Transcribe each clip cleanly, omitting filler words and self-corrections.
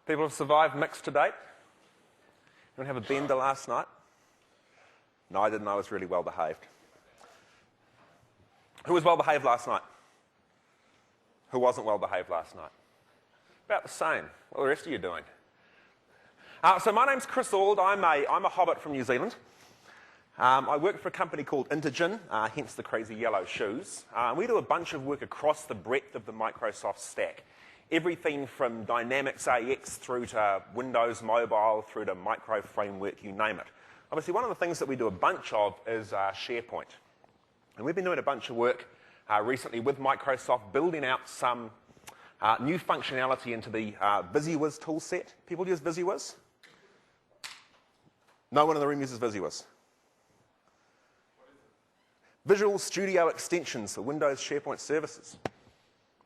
People have survived MIX to date? Anyone have a bender last night? No, I didn't. I was really well behaved. Who was well behaved last night? Who wasn't well behaved last night? About the same. What are the rest of you doing? So my name's Chris Auld. I'm a hobbit from New Zealand. I work for a company called Intergen, hence the crazy yellow shoes. We do a bunch of work across the breadth of the Microsoft stack. Everything from Dynamics AX through to Windows Mobile, through to Micro Framework, you name it. Obviously, one of the things that we do a bunch of is SharePoint. And we've been doing a bunch of work recently with Microsoft, building out some new functionality into the VisiWiz toolset. People use VisiWiz? No one in the room uses VisiWiz. Visual Studio extensions for Windows SharePoint services.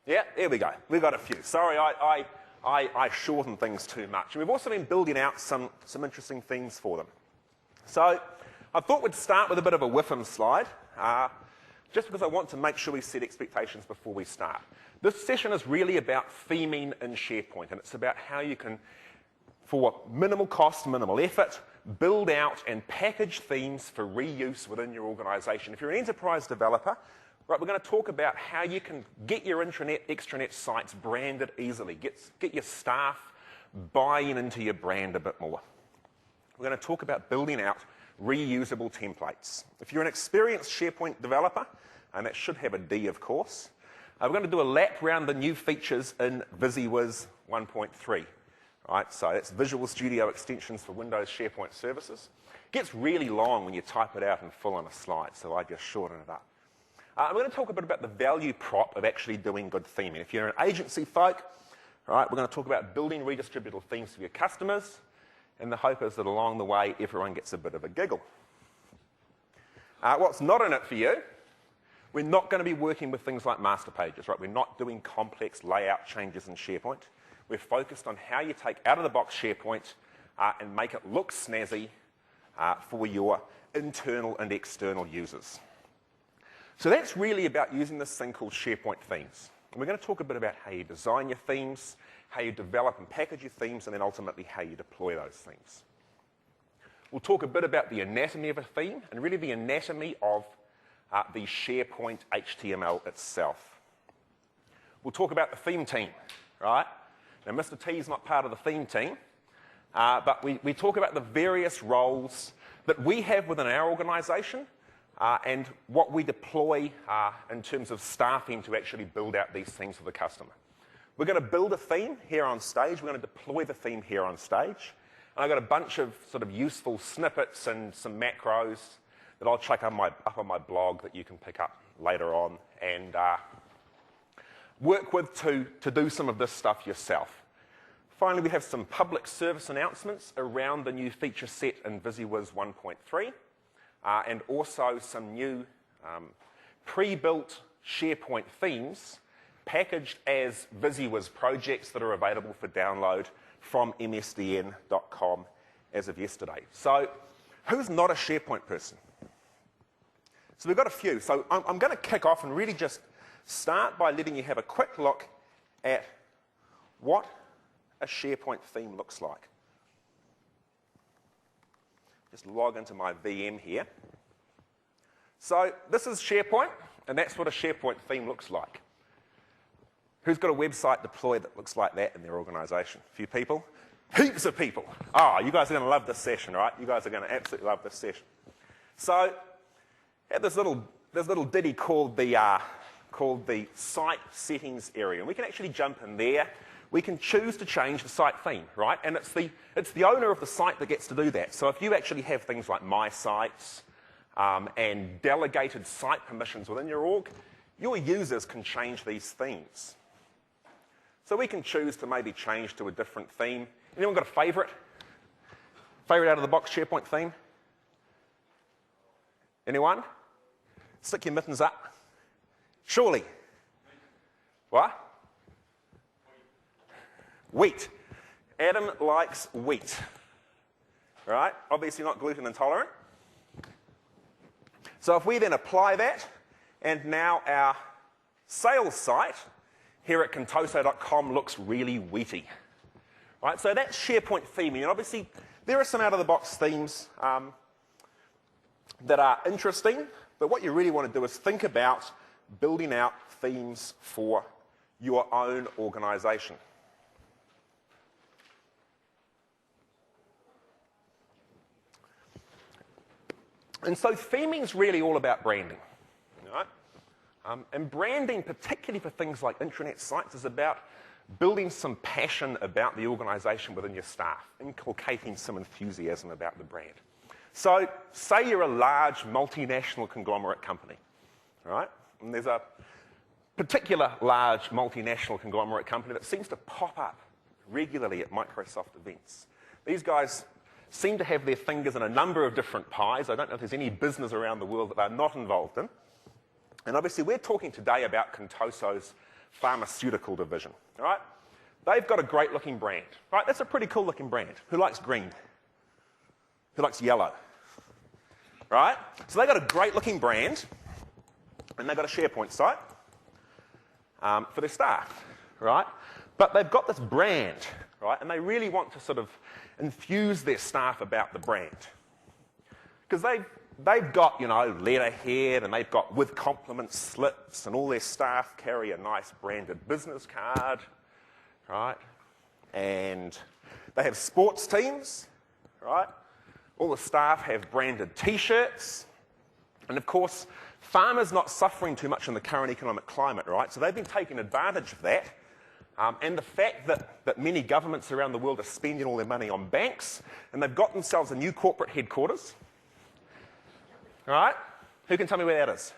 Yeah, there we go. We've got a few. Sorry, I shorten things too much. And we've also been building out some interesting things for them. So I thought we'd start with a bit of a WIFM slide, just because I want to make sure we set expectations before we start. This session is really about theming in SharePoint, and it's about how you can, for minimal cost, minimal effort, build out and package themes for reuse within your organization. If you're an enterprise developer, right, we're going to talk about how you can get your intranet, extranet sites branded easily, get your staff buying into your brand a bit more. We're going to talk about building out reusable templates. If you're an experienced SharePoint developer, and that should have a D, of course, we're going to do a lap around the new features in VisiWiz 1.3. Right, so that's Visual Studio extensions for Windows SharePoint services. It gets really long when you type it out in full on a slide, so I just shorten it up. I'm going to talk a bit about the value prop of actually doing good theming. If you're an agency folk, right, we're going to talk about building redistributable themes for your customers, and the hope is that along the way, everyone gets a bit of a giggle. What's not in it for you, we're not going to be working with things like master pages, right? We're not doing complex layout changes in SharePoint. We're focused on how you take out-of-the-box SharePoint and make it look snazzy for your internal and external users. So that's really about using this thing called SharePoint themes. And we're going to talk a bit about how you design your themes, how you develop and package your themes, and then ultimately how you deploy those themes. We'll talk a bit about the anatomy of a theme and really the anatomy of the SharePoint HTML itself. We'll talk about the theme team, right? Now, Mr. T is not part of the theme team, but we talk about the various roles that we have within our organization and what we deploy in terms of staffing to actually build out these things for the customer. We're going to build a theme here on stage. We're going to deploy the theme here on stage. And I've got a bunch of sort of useful snippets and some macros that I'll check up on my blog that you can pick up later on and work with to do some of this stuff yourself. Finally, we have some public service announcements around the new feature set in VisiWiz 1.3 and also some new pre-built SharePoint themes packaged as VisiWiz projects that are available for download from msdn.com as of yesterday. So who's not a SharePoint person? So we've got a few. So I'm going to kick off and really just start by letting you have a quick look at what a SharePoint theme looks like. Just log into my VM here. So this is SharePoint, and that's what a SharePoint theme looks like. Who's got a website deployed that looks like that in their organization? A few people? Heaps of people. Oh, you guys are going to love this session, right? You guys are going to absolutely love this session. So at this little ditty called the site settings area, and we can actually jump in there. We can choose to change the site theme, right? And it's the owner of the site that gets to do that. So if you actually have things like My Sites and delegated site permissions within your org, your users can change these themes. So we can choose to maybe change to a different theme. Anyone got a favorite? Favorite out-of-the-box SharePoint theme? Anyone? Stick your mittens up. Surely. What? Wheat. Adam likes wheat. Right? Obviously not gluten intolerant. So if we then apply that, and now our sales site here at contoso.com looks really wheaty. Right? So that's SharePoint theming. And obviously, there are some out-of-the-box themes that are interesting, but what you really want to do is think about building out themes for your own organization. And so theming is really all about branding. Right? And branding, particularly for things like intranet sites, is about building some passion about the organization within your staff, inculcating some enthusiasm about the brand. So say you're a large multinational conglomerate company, right? And there's a particular large multinational conglomerate company that seems to pop up regularly at Microsoft events. These guys seem to have their fingers in a number of different pies. I don't know if there's any business around the world that they're not involved in. And obviously, we're talking today about Contoso's pharmaceutical division, right? They've got a great-looking brand, right? That's a pretty cool-looking brand. Who likes green? Who likes yellow? Right? So they've got a great-looking brand, and they've got a SharePoint site for their staff, right? But they've got this brand, right? And they really want to sort of infuse their staff about the brand. Because they've got, you know, letterhead, and they've got with compliments slips, and all their staff carry a nice branded business card, right? And they have sports teams, right? All the staff have branded T-shirts. And of course, farmers not suffering too much in the current economic climate, right? So they've been taking advantage of that. And the fact that many governments around the world are spending all their money on banks, and they've got themselves a new corporate headquarters. All right? Who can tell me where that is?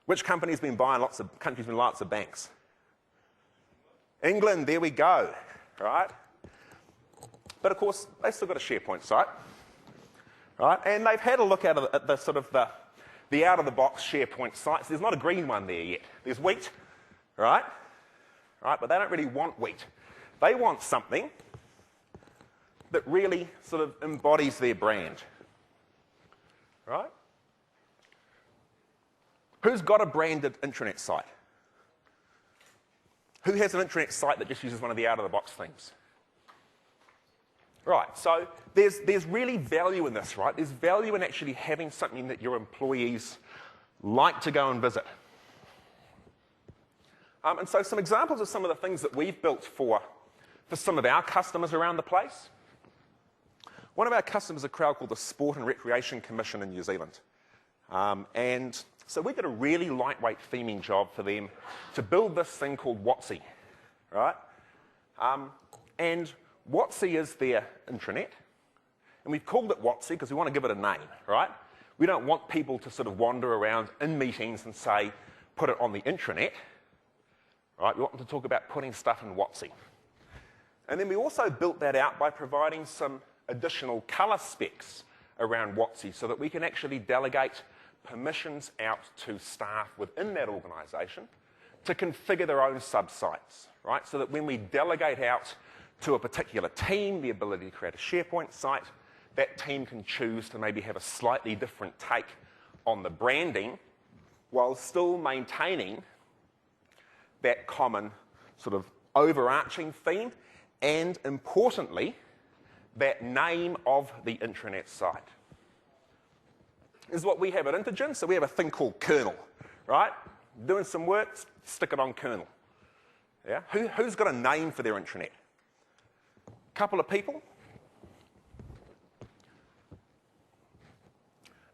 Which country's been buying lots of banks? England, there we go. Right? But of course, they've still got a SharePoint site. Right? And they've had a look at the sort of the out-of-the-box SharePoint sites. There's not a green one there yet. There's wheat, right? Right? But they don't really want wheat. They want something that really sort of embodies their brand. Right? Who's got a branded intranet site? Who has an intranet site that just uses one of the out-of-the-box themes? Right, so there's really value in this, right? There's value in actually having something that your employees like to go and visit. And so some examples of some of the things that we've built for some of our customers around the place. One of our customers is a crowd called the Sport and Recreation Commission in New Zealand. And so we did a really lightweight theming job for them to build this thing called WOTC, right? And WOTC is their intranet. And we've called it WOTC because we want to give it a name, right? We don't want people to sort of wander around in meetings and say, put it on the intranet. Right? We want them to talk about putting stuff in WOTC. And then we also built that out by providing some additional color specs around WOTC so that we can actually delegate permissions out to staff within that organization to configure their own sub-sites, right? So that when we delegate out to a particular team the ability to create a SharePoint site, that team can choose to maybe have a slightly different take on the branding while still maintaining that common sort of overarching theme and, importantly, that name of the intranet site. This is what we have at Intergen. So we have a thing called kernel, right? Doing some work, stick it on kernel. Yeah? Who's got a name for their intranet? Couple of people.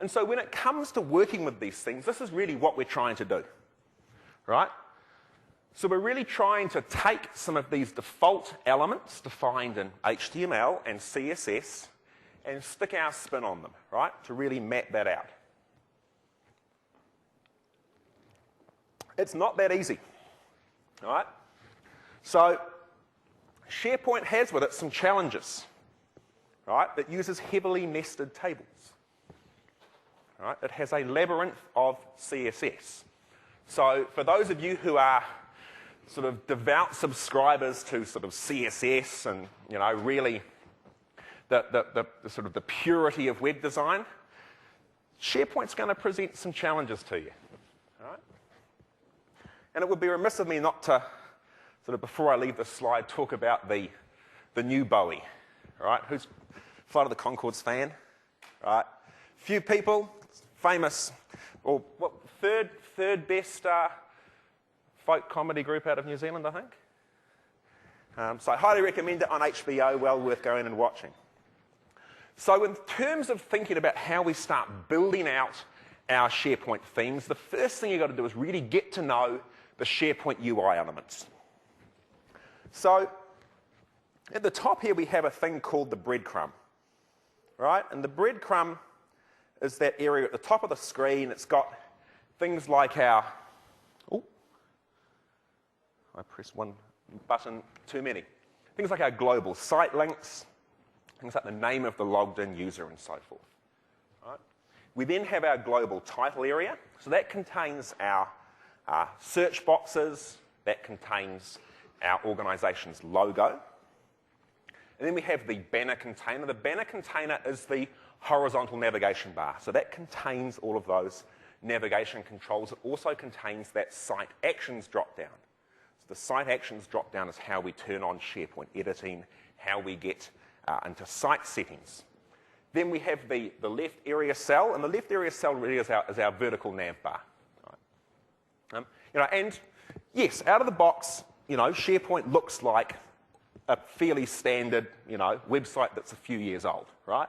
And so when it comes to working with these things, this is really what we're trying to do, right? So we're really trying to take some of these default elements defined in HTML and CSS and stick our spin on them, right, to really map that out. It's not that easy, all right? So SharePoint has with it some challenges, right? It uses heavily nested tables. Right? It has a labyrinth of CSS. So for those of you who are sort of devout subscribers to sort of CSS and, you know, really the sort of the purity of web design, SharePoint's going to present some challenges to you. Right? And it would be remiss of me not to, sort of before I leave this slide, talk about the the new Bowie, right? Who's Flight of the Conchords fan, right? Few people, famous, or what, third best folk comedy group out of New Zealand, I think. So I highly recommend it on HBO, well worth going and watching. So in terms of thinking about how we start building out our SharePoint themes, the first thing you've got to do is really get to know the SharePoint UI elements. So at the top here we have a thing called the breadcrumb, right? And the breadcrumb is that area at the top of the screen. It's got things like our, oh, I pressed one button too many. Things like our global site links, things like the name of the logged in user and so forth. Right? We then have our global title area. So that contains our search boxes, that contains our organization's logo. And then we have the banner container. The banner container is the horizontal navigation bar. So that contains all of those navigation controls. It also contains that Site Actions drop-down. So the Site Actions drop-down is how we turn on SharePoint editing, how we get into site settings. Then we have the left area cell, and the left area cell really is our vertical nav bar. Right? And yes, out of the box, SharePoint looks like a fairly standard, website that's a few years old, right?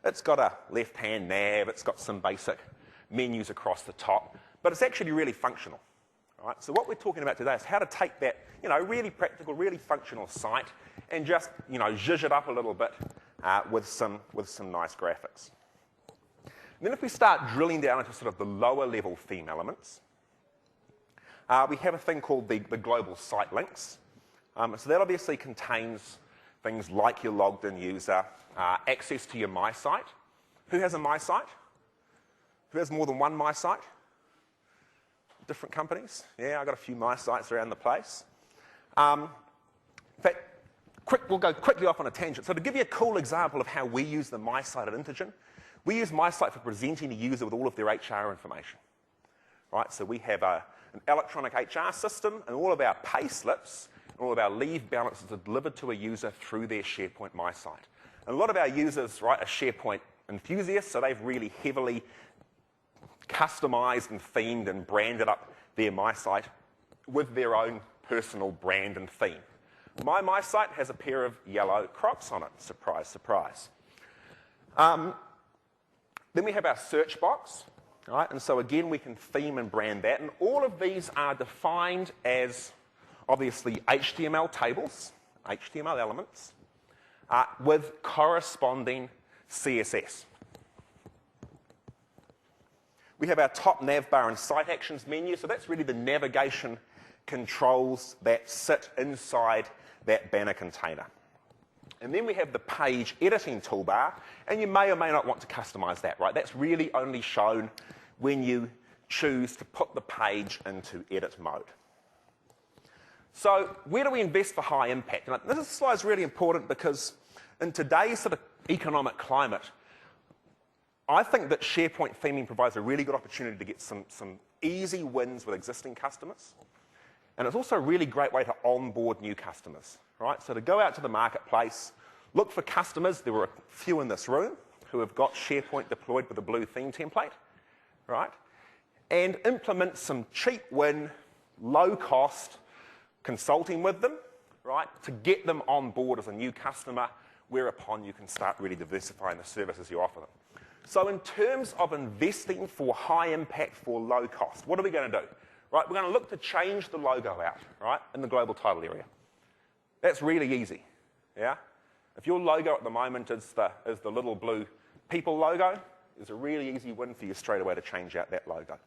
It's got a left-hand nav, it's got some basic menus across the top, but it's actually really functional, right? So what we're talking about today is how to take that, really practical, really functional site and just, zhuzh it up a little bit with some nice graphics. And then if we start drilling down into sort of the lower level theme elements, we have a thing called the global site links. So that obviously contains things like your logged in user, access to your My Site. Who has a My Site? Who has more than one My Site? Different companies? Yeah, I've got a few My Sites around the place. In fact, we'll go quickly off on a tangent. So to give you a cool example of how we use the My Site at Intergen, we use My Site for presenting a user with all of their HR information. Right? So we have an electronic HR system, and all of our pay slips, all of our leave balances are delivered to a user through their SharePoint My Site. And a lot of our users, right, are SharePoint enthusiasts, so they've really heavily customized and themed and branded up their My Site with their own personal brand and theme. My Site has a pair of yellow Crocs on it. Surprise, surprise. Then we have our search box, right? And so again, we can theme and brand that. And all of these are defined as obviously HTML tables, HTML elements, with corresponding CSS. We have our top nav bar and site actions menu, so that's really the navigation controls that sit inside that banner container. And then we have the page editing toolbar, and you may or may not want to customize that, right? That's really only shown when you choose to put the page into edit mode. So where do we invest for high impact? And this slide is really important because in today's sort of economic climate, I think that SharePoint theming provides a really good opportunity to get some easy wins with existing customers. And it's also a really great way to onboard new customers, right? So to go out to the marketplace, look for customers. There were a few in this room who have got SharePoint deployed with a blue theme template, right? And implement some cheap win, low cost consulting with them, right, to get them on board as a new customer, whereupon you can start really diversifying the services you offer them. So in terms of investing for high impact for low cost, what are we going to do? Right, we're going to look to change the logo out, right, in the global title area. That's really easy, yeah? If your logo at the moment is the little blue people logo, it's a really easy win for you straight away to change out that logo.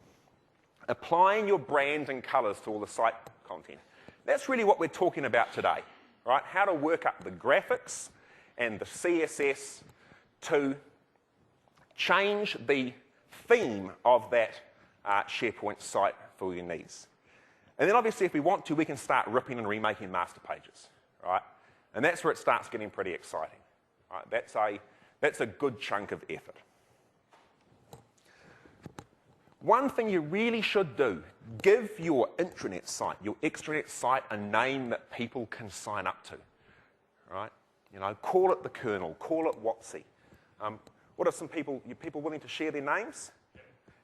Applying your brand and colours to all the site content. That's really what we're talking about today, right? How to work up the graphics and the CSS to change the theme of that SharePoint site for your needs. And then obviously if we want to, we can start ripping and remaking master pages, right? And that's where it starts getting pretty exciting. Right? That's a good chunk of effort. One thing you really should do, give your intranet site, your extranet site, a name that people can sign up to, right? You know, call it the kernel, call it WotC. What are some people, you people willing to share their names?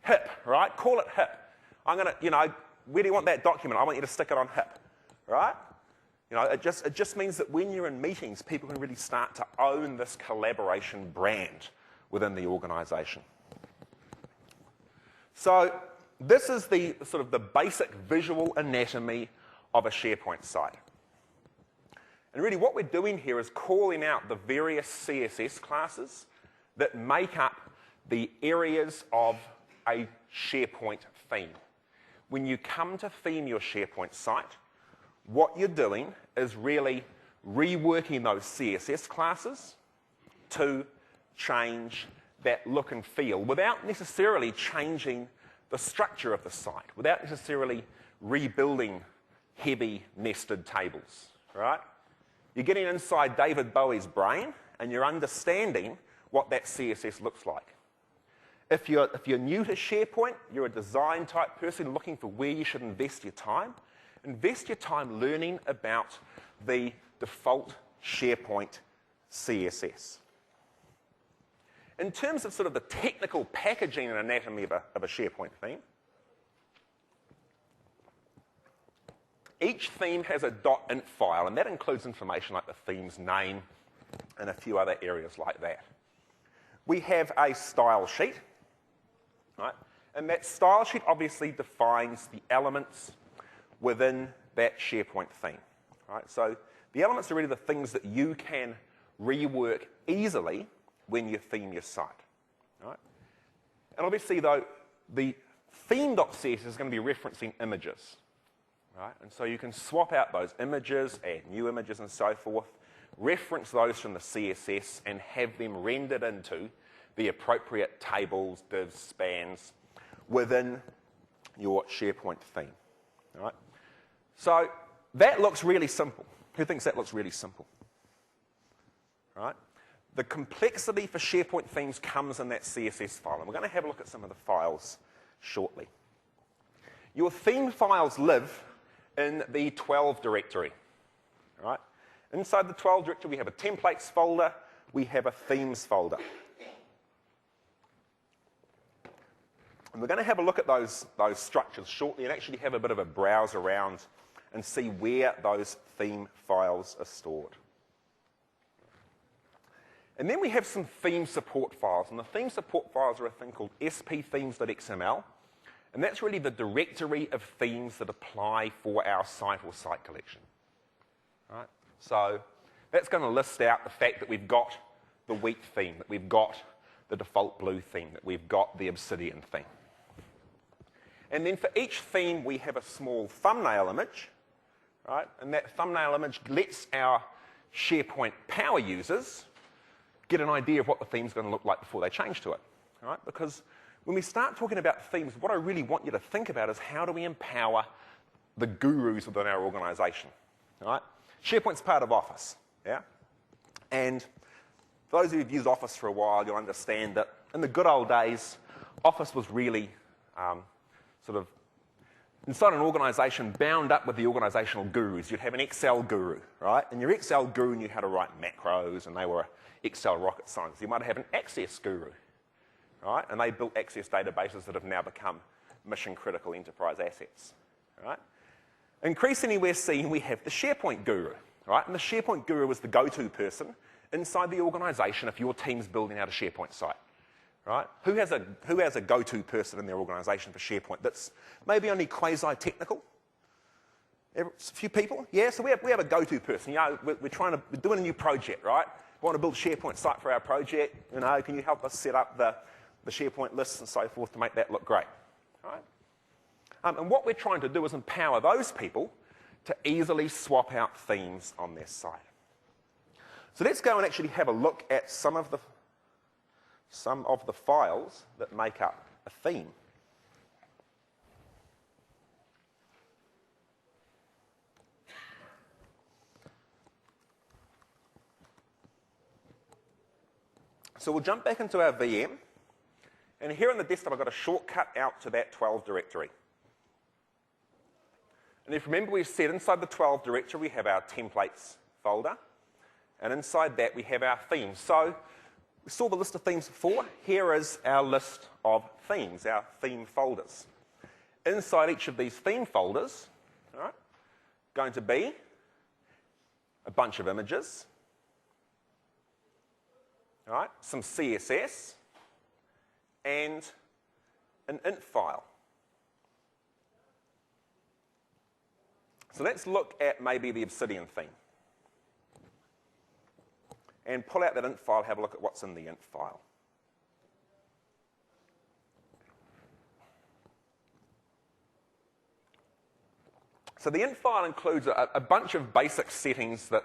HIP, right? Call it HIP. I'm going to, you know, where do you want that document? I want you to stick it on HIP, right? You know, it just means that when you're in meetings, people can really start to own this collaboration brand within the organisation. So this is the sort of the basic visual anatomy of a SharePoint site. And really what we're doing here is calling out the various CSS classes that make up the areas of a SharePoint theme. When you come to theme your SharePoint site, what you're doing is really reworking those CSS classes to change that look and feel without necessarily changing the structure of the site, without necessarily rebuilding heavy nested tables, right? You're getting inside David Bowie's brain and you're understanding what that CSS looks like. If you're new to SharePoint, you're a design type person looking for where you should invest your time learning about the default SharePoint CSS. In terms of sort of the technical packaging and anatomy of a SharePoint theme, each theme has a .int file, and that includes information like the theme's name and a few other areas like that. We have a style sheet, right? And that style sheet obviously defines the elements within that SharePoint theme, right? So the elements are really the things that you can rework easily when you theme your site, right? And obviously, though, the theme.css is going to be referencing images, right? And so you can swap out those images, add new images and so forth, reference those from the CSS and have them rendered into the appropriate tables, divs, spans within your SharePoint theme, right? So that looks really simple. Who thinks that looks really simple? Right? The complexity for SharePoint themes comes in that CSS file, and we're going to have a look at some of the files shortly. Your theme files live in the 12 directory. Right? Inside the 12 directory, we have a templates folder, we have a themes folder. And we're going to have a look at those structures shortly and actually have a bit of a browse around and see where those theme files are stored. And then we have some theme support files, and the theme support files are a thing called spthemes.xml, and that's really the directory of themes that apply for our site or site collection. Right? So that's going to list out the fact that we've got the wheat theme, that we've got the default blue theme, that we've got the obsidian theme. And then for each theme, we have a small thumbnail image, right? And that thumbnail image lets our SharePoint power users get an idea of what the theme's going to look like before they change to it, right? Because when we start talking about themes, what I really want you to think about is how do we empower the gurus within our organization, right? SharePoint's part of Office, yeah? And for those of you who've used Office for a while, you'll understand that in the good old days, Office was really sort of inside an organization bound up with the organizational gurus. You'd have an Excel guru, right? And your Excel guru knew how to write macros, and they were Excel rocket science. You might have an Access guru, right? And they built Access databases that have now become mission-critical enterprise assets, right? Increasingly, we're seeing we have the SharePoint guru, right? And the SharePoint guru is the go-to person inside the organization if your team's building out a SharePoint site, right? Who has a go-to person in their organization for SharePoint that's maybe only quasi-technical? A few people? Yeah, so we have a go-to person. You know, we're doing a new project, right? We want to build a SharePoint site for our project. You know, can you help us set up the SharePoint lists and so forth to make that look great, right? And what we're trying to do is empower those people to easily swap out themes on their site. So let's go and actually have a look at some of the files that make up a theme. So we'll jump back into our VM, and here on the desktop I've got a shortcut out to that 12 directory. And if you remember, we said inside the 12 directory we have our templates folder, And inside that, we have our themes. So we saw the list of themes before. Here is our list of themes, our theme folders. Inside each of these theme folders, all right, going to be a bunch of images, all right, some CSS, and an int file. So let's look at maybe the Obsidian theme. And pull out that int file, have a look at what's in the int file. So the int file includes a bunch of basic settings that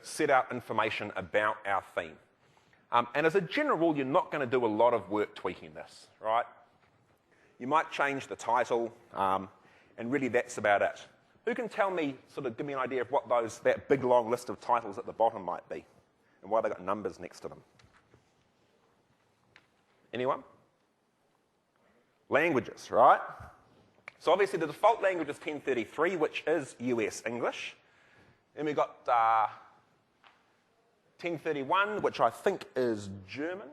set out information about our theme. And as a general rule, you're not going to do a lot of work tweaking this, right? You might change the title, and really that's about it. Who can tell me, sort of give me an idea of what that big long list of titles at the bottom might be, and why they've got numbers next to them? Anyone? Languages, right? So obviously the default language is 1033, which is US English. Then we've got 1031, which I think is German.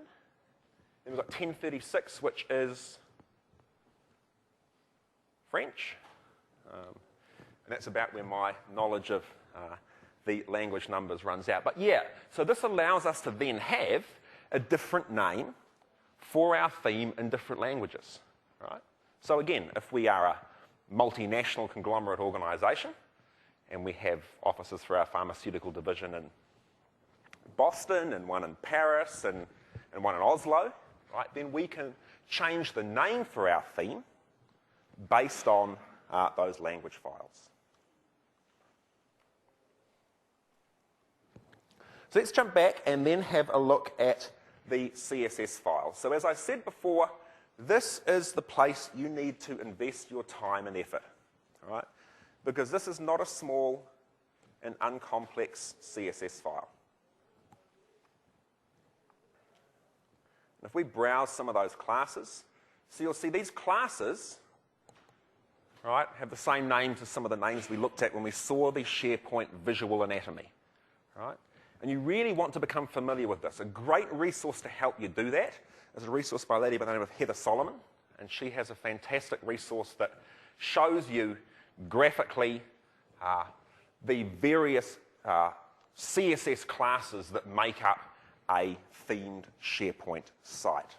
Then we've got 1036, which is French. And that's about where my knowledge of the language numbers runs out. But yeah, so this allows us to then have a different name for our theme in different languages, right? So again, if we are a multinational conglomerate organisation and we have offices for our pharmaceutical division in Boston and one in Paris and one in Oslo, right, then we can change the name for our theme based on those language files. So let's jump back and then have a look at the CSS file. So as I said before, this is the place you need to invest your time and effort, all right? Because this is not a small and uncomplex CSS file. And if we browse some of those classes, so you'll see these classes, right, have the same names as some of the names we looked at when we saw the SharePoint visual anatomy, right? And you really want to become familiar with this. A great resource to help you do that is a resource by a lady by the name of Heather Solomon, and she has a fantastic resource that shows you graphically the various CSS classes that make up a themed SharePoint site.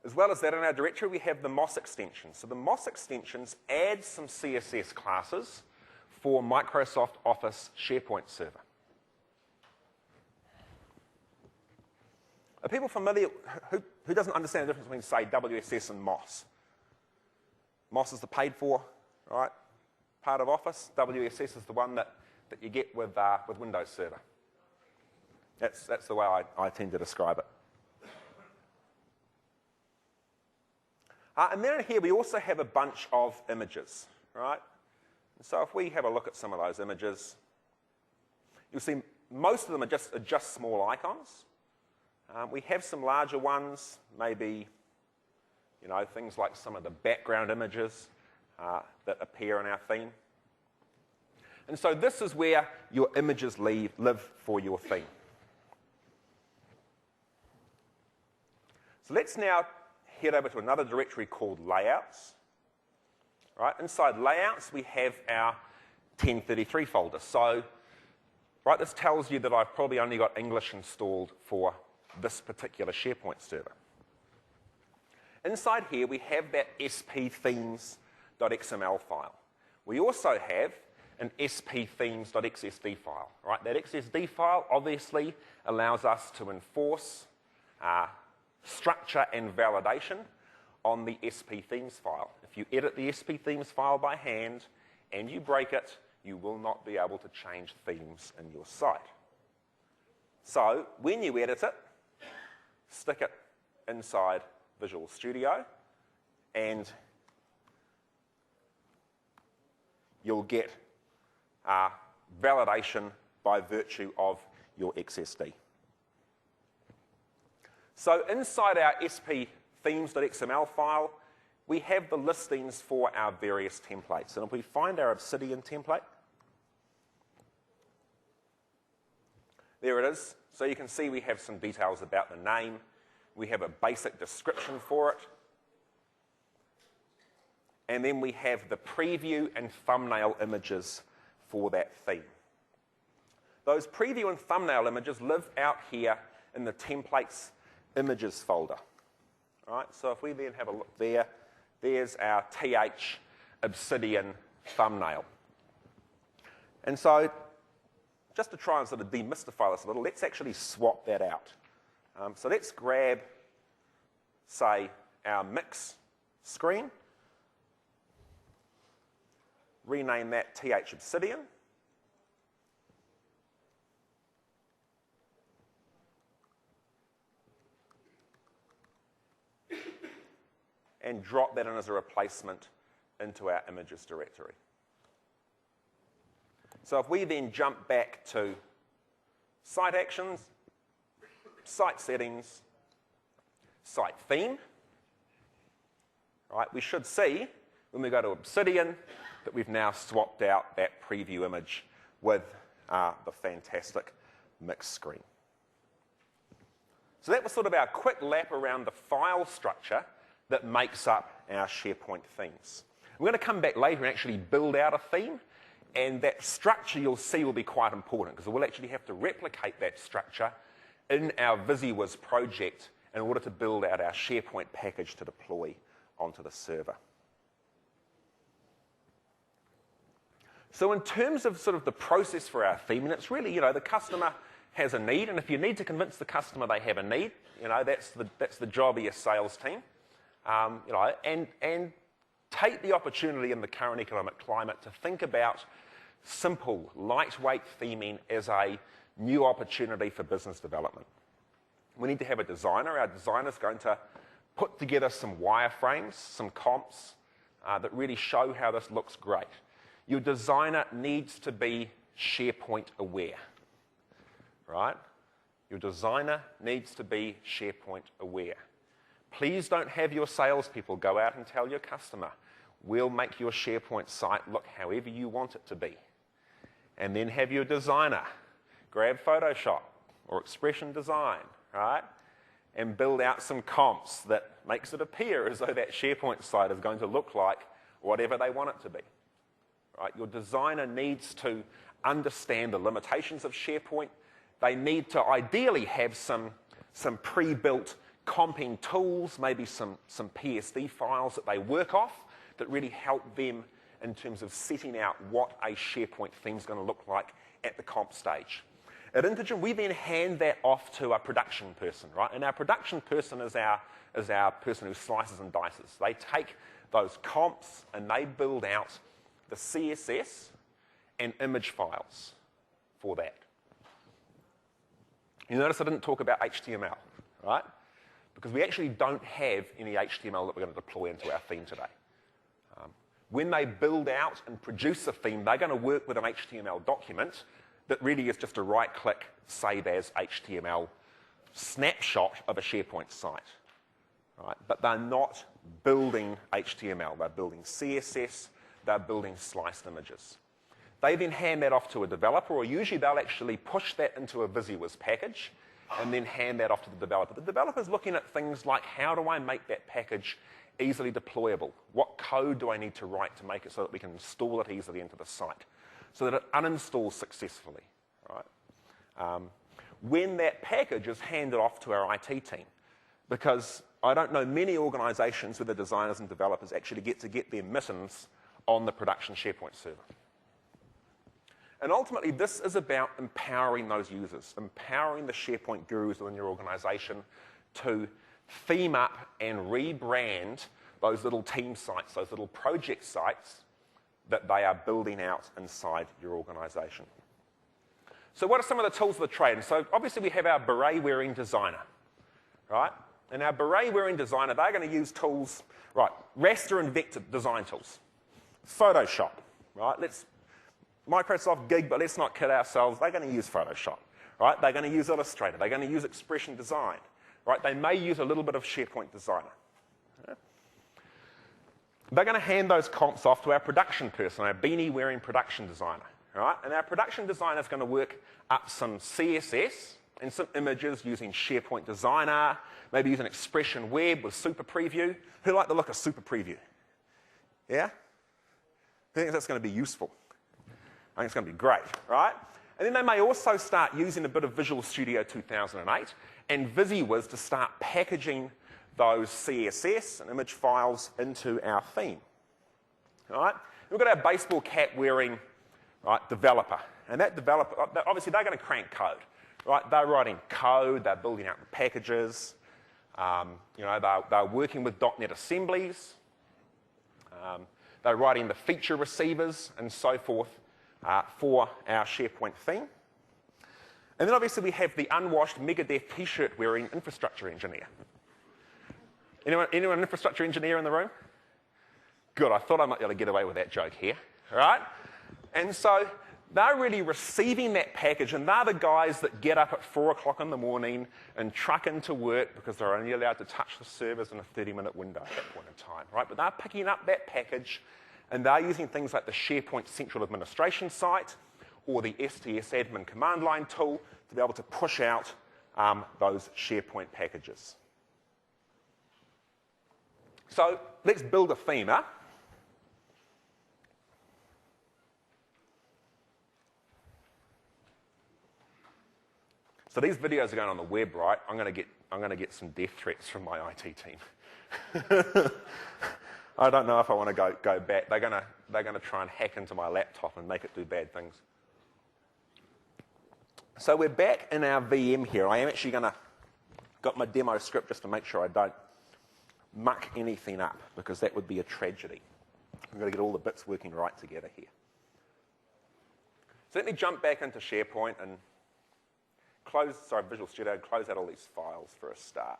As well as that, in our directory, we have the MOS extensions. So the MOS extensions add some CSS classes for Microsoft Office SharePoint Server. Are people familiar, who doesn't understand the difference between, say, WSS and MOS? MOS is the paid for, right, part of Office. WSS is the one that you get with Windows Server. That's the way I tend to describe it. And then in here, we also have a bunch of images, right? And so if we have a look at some of those images, you'll see most of them are just small icons. We have some larger ones, maybe, you know, things like some of the background images that appear in our theme. And so this is where your images live for your theme. So let's now head over to another directory called Layouts. Right, inside Layouts, we have our 1033 folder. So, right, this tells you that I've probably only got English installed for this particular SharePoint server. Inside here, we have that spthemes.xml file. We also have an spthemes.xsd file. Right, that XSD file obviously allows us to enforce structure and validation on the spthemes file. If you edit the spthemes file by hand and you break it, you will not be able to change themes in your site. So when you edit it, stick it inside Visual Studio and you'll get validation by virtue of your XSD. So inside our spthemes.xml file, we have the listings for our various templates. And if we find our Obsidian template, There it is. So you can see we have some details about the name. We have a basic description for it. And then we have the preview and thumbnail images for that theme. Those preview and thumbnail images live out here in the templates images folder. All right, so if we then have a look there, there's our TH Obsidian thumbnail. And so just to try and sort of demystify this a little, let's actually swap that out. So let's grab, say, our MIX screen, rename that TH Obsidian, and drop that in as a replacement into our images directory. So if we then jump back to site actions, site settings, site theme, right, we should see when we go to Obsidian that we've now swapped out that preview image with the fantastic MIX screen. So that was sort of our quick lap around the file structure that makes up our SharePoint themes. We're going to come back later and actually build out a theme, and that structure you'll see will be quite important because we'll actually have to replicate that structure in our VisiWiz project in order to build out our SharePoint package to deploy onto the server. So in terms of sort of the process for our theme, and it's really, the customer has a need, and if you need to convince the customer they have a need, that's the job of your sales team. And take the opportunity in the current economic climate to think about simple, lightweight theming as a new opportunity for business development. We need to have a designer. Our designer's going to put together some wireframes, some comps that really show how this looks great. Your designer needs to be SharePoint aware, right? Your designer needs to be SharePoint aware. Please don't have your salespeople go out and tell your customer, we'll make your SharePoint site look however you want it to be. And then have your designer grab Photoshop or Expression Design, right? And build out some comps that makes it appear as though that SharePoint site is going to look like whatever they want it to be. Right? Your designer needs to understand the limitations of SharePoint. They need to ideally have some pre-built comping tools, maybe some PSD files that they work off that really help them in terms of setting out what a SharePoint theme is going to look like at the comp stage. At Intergen, we then hand that off to a production person, right? And our production person is our person who slices and dices. They take those comps and they build out the CSS and image files for that. You notice I didn't talk about HTML, right? Because we actually don't have any HTML that we're going to deploy into our theme today. When they build out and produce a theme, they're going to work with an HTML document that really is just a right-click, save as HTML snapshot of a SharePoint site. Right? But they're not building HTML. They're building CSS. They're building sliced images. They then hand that off to a developer, or usually they'll actually push that into a VisiWiz package and then hand that off to the developer. The developer's looking at things like, how do I make that package easily deployable? What code do I need to write to make it so that we can install it easily into the site, so that it uninstalls successfully? Right? When that package is handed off to our IT team, because I don't know many organizations where the designers and developers actually get their mittens on the production SharePoint server. And ultimately, this is about empowering those users, empowering the SharePoint gurus within your organization to theme up and rebrand those little team sites, those little project sites that they are building out inside your organization. So what are some of the tools of the trade? And so obviously we have our beret-wearing designer, right? And our beret-wearing designer, they're going to use tools, right, raster and vector design tools. Photoshop, right? Microsoft Gig, but let's not kid ourselves, they're going to use Photoshop, right? They're going to use Illustrator. They're going to use Expression Design, right? They may use a little bit of SharePoint Designer. Right? They're going to hand those comps off to our production person, our beanie-wearing production designer, All right? And our production designer is going to work up some CSS and some images using SharePoint Designer, maybe using Expression Web with Super Preview. Who like the look of Super Preview? Yeah? Who thinks that's going to be useful? I think it's going to be great, right? And then they may also start using a bit of Visual Studio 2008 and VisiWiz to start packaging those CSS and image files into our theme. All right? We've got our baseball cap wearing developer. And that developer, obviously they're going to crank code. Right? They're writing code, they're building out the packages, they're working with .NET assemblies, they're writing the feature receivers and so forth for our SharePoint theme. And then obviously we have the unwashed Megadeth t-shirt wearing infrastructure engineer. Anyone infrastructure engineer in the room? Good, I thought I might be able to get away with that joke here. All right? And so they're really receiving that package, and they're the guys that get up at 4 o'clock in the morning and truck into work because they're only allowed to touch the servers in a 30-minute window at that point in time, right? But they're picking up that package, and they're using things like the SharePoint Central Administration site or the STS Admin command line tool to be able to push out those SharePoint packages. So let's build a theme, huh? So these videos are going on the web, right? I'm going to get some death threats from my IT team. I don't know if I want to go back. They're going to try and hack into my laptop and make it do bad things. So we're back in our VM here. I am actually got my demo script just to make sure I don't muck anything up, because that would be a tragedy. We've got to get all the bits working right together here. So let me jump back into SharePoint and Visual Studio, close out all these files for a start.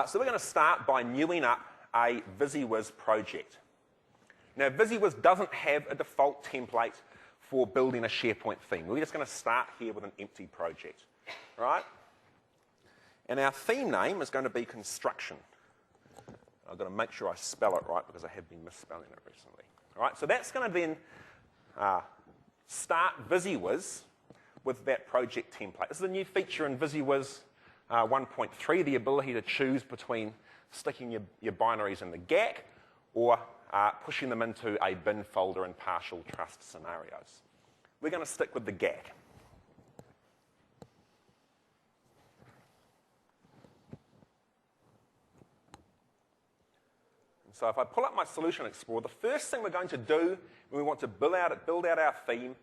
So we're going to start by newing up a VisiWiz project. Now, VisiWiz doesn't have a default template for building a SharePoint theme. We're just going to start here with an empty project, right? And our theme name is going to be construction. I've got to make sure I spell it right because I have been misspelling it recently. All right, so that's going to then start VisiWiz with that project template. This is a new feature in VisiWiz 1.3, the ability to choose between sticking your binaries in the GAC or pushing them into a bin folder in partial trust scenarios. We're going to stick with the GAC. So if I pull up my Solution Explorer, the first thing we're going to do when we want to build out our theme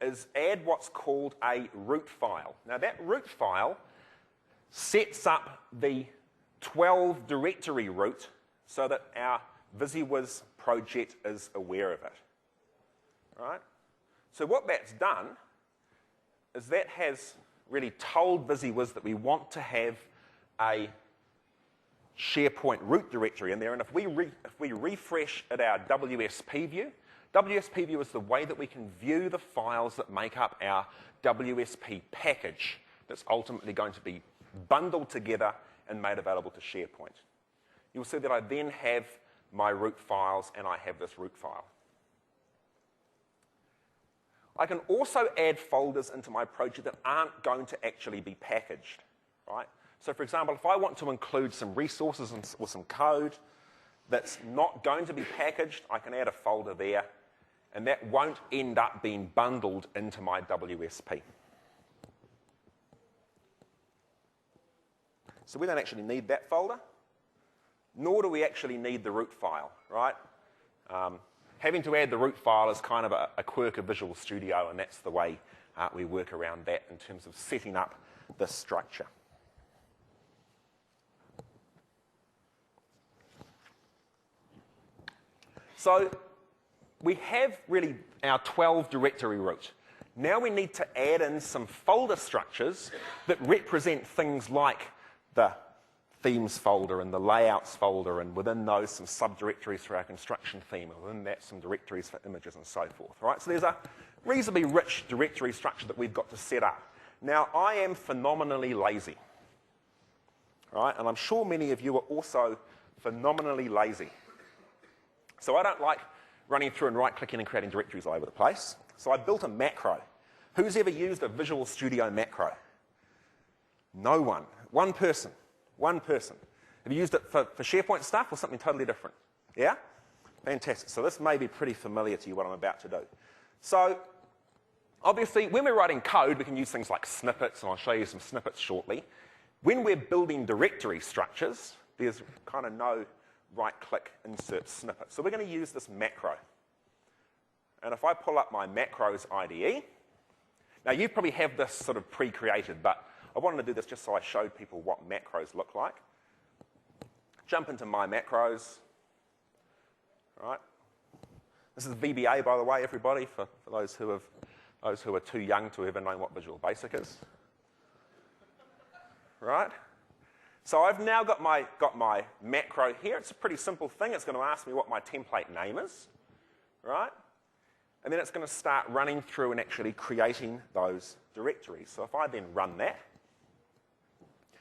is add what's called a root file. Now that root file sets up the 12 directory root so that our VisiWiz project is aware of it. All right? So what that's done is that has really told VisiWiz that we want to have a SharePoint root directory in there, and if we refresh at our WSP view, WSP view is the way that we can view the files that make up our WSP package that's ultimately going to be bundled together and made available to SharePoint. You'll see that I then have my root files and I have this root file. I can also add folders into my project that aren't going to actually be packaged, right? So for example, if I want to include some resources or some code that's not going to be packaged, I can add a folder there, and that won't end up being bundled into my WSP. So we don't actually need that folder, nor do we actually need the root file, right? Having to add the root file is kind of a quirk of Visual Studio, and that's the way we work around that in terms of setting up this structure. So we have really our 12 directory root. Now we need to add in some folder structures that represent things like the themes folder and the layouts folder, and within those some subdirectories for our construction theme, and within that some directories for images and so forth. Right? So there's a reasonably rich directory structure that we've got to set up. Now I am phenomenally lazy, right? And I'm sure many of you are also phenomenally lazy. So I don't like running through and right-clicking and creating directories all over the place. So I built a macro. Who's ever used a Visual Studio macro? No one. One person. One person. Have you used it for SharePoint stuff or something totally different? Yeah? Fantastic. So this may be pretty familiar to you, what I'm about to do. So obviously, when we're writing code, we can use things like snippets, and I'll show you some snippets shortly. When we're building directory structures, there's kind of no right-click insert snippet. So we're going to use this macro. And if I pull up my macros IDE, now you probably have this sort of pre-created, but I wanted to do this just so I showed people what macros look like. Jump into my macros. Right. This is VBA, by the way, everybody, for those who are too young to ever know what Visual Basic is. Right? So I've now got my macro here. It's a pretty simple thing. It's going to ask me what my template name is. Right? And then it's going to start running through and actually creating those directories. So if I then run that,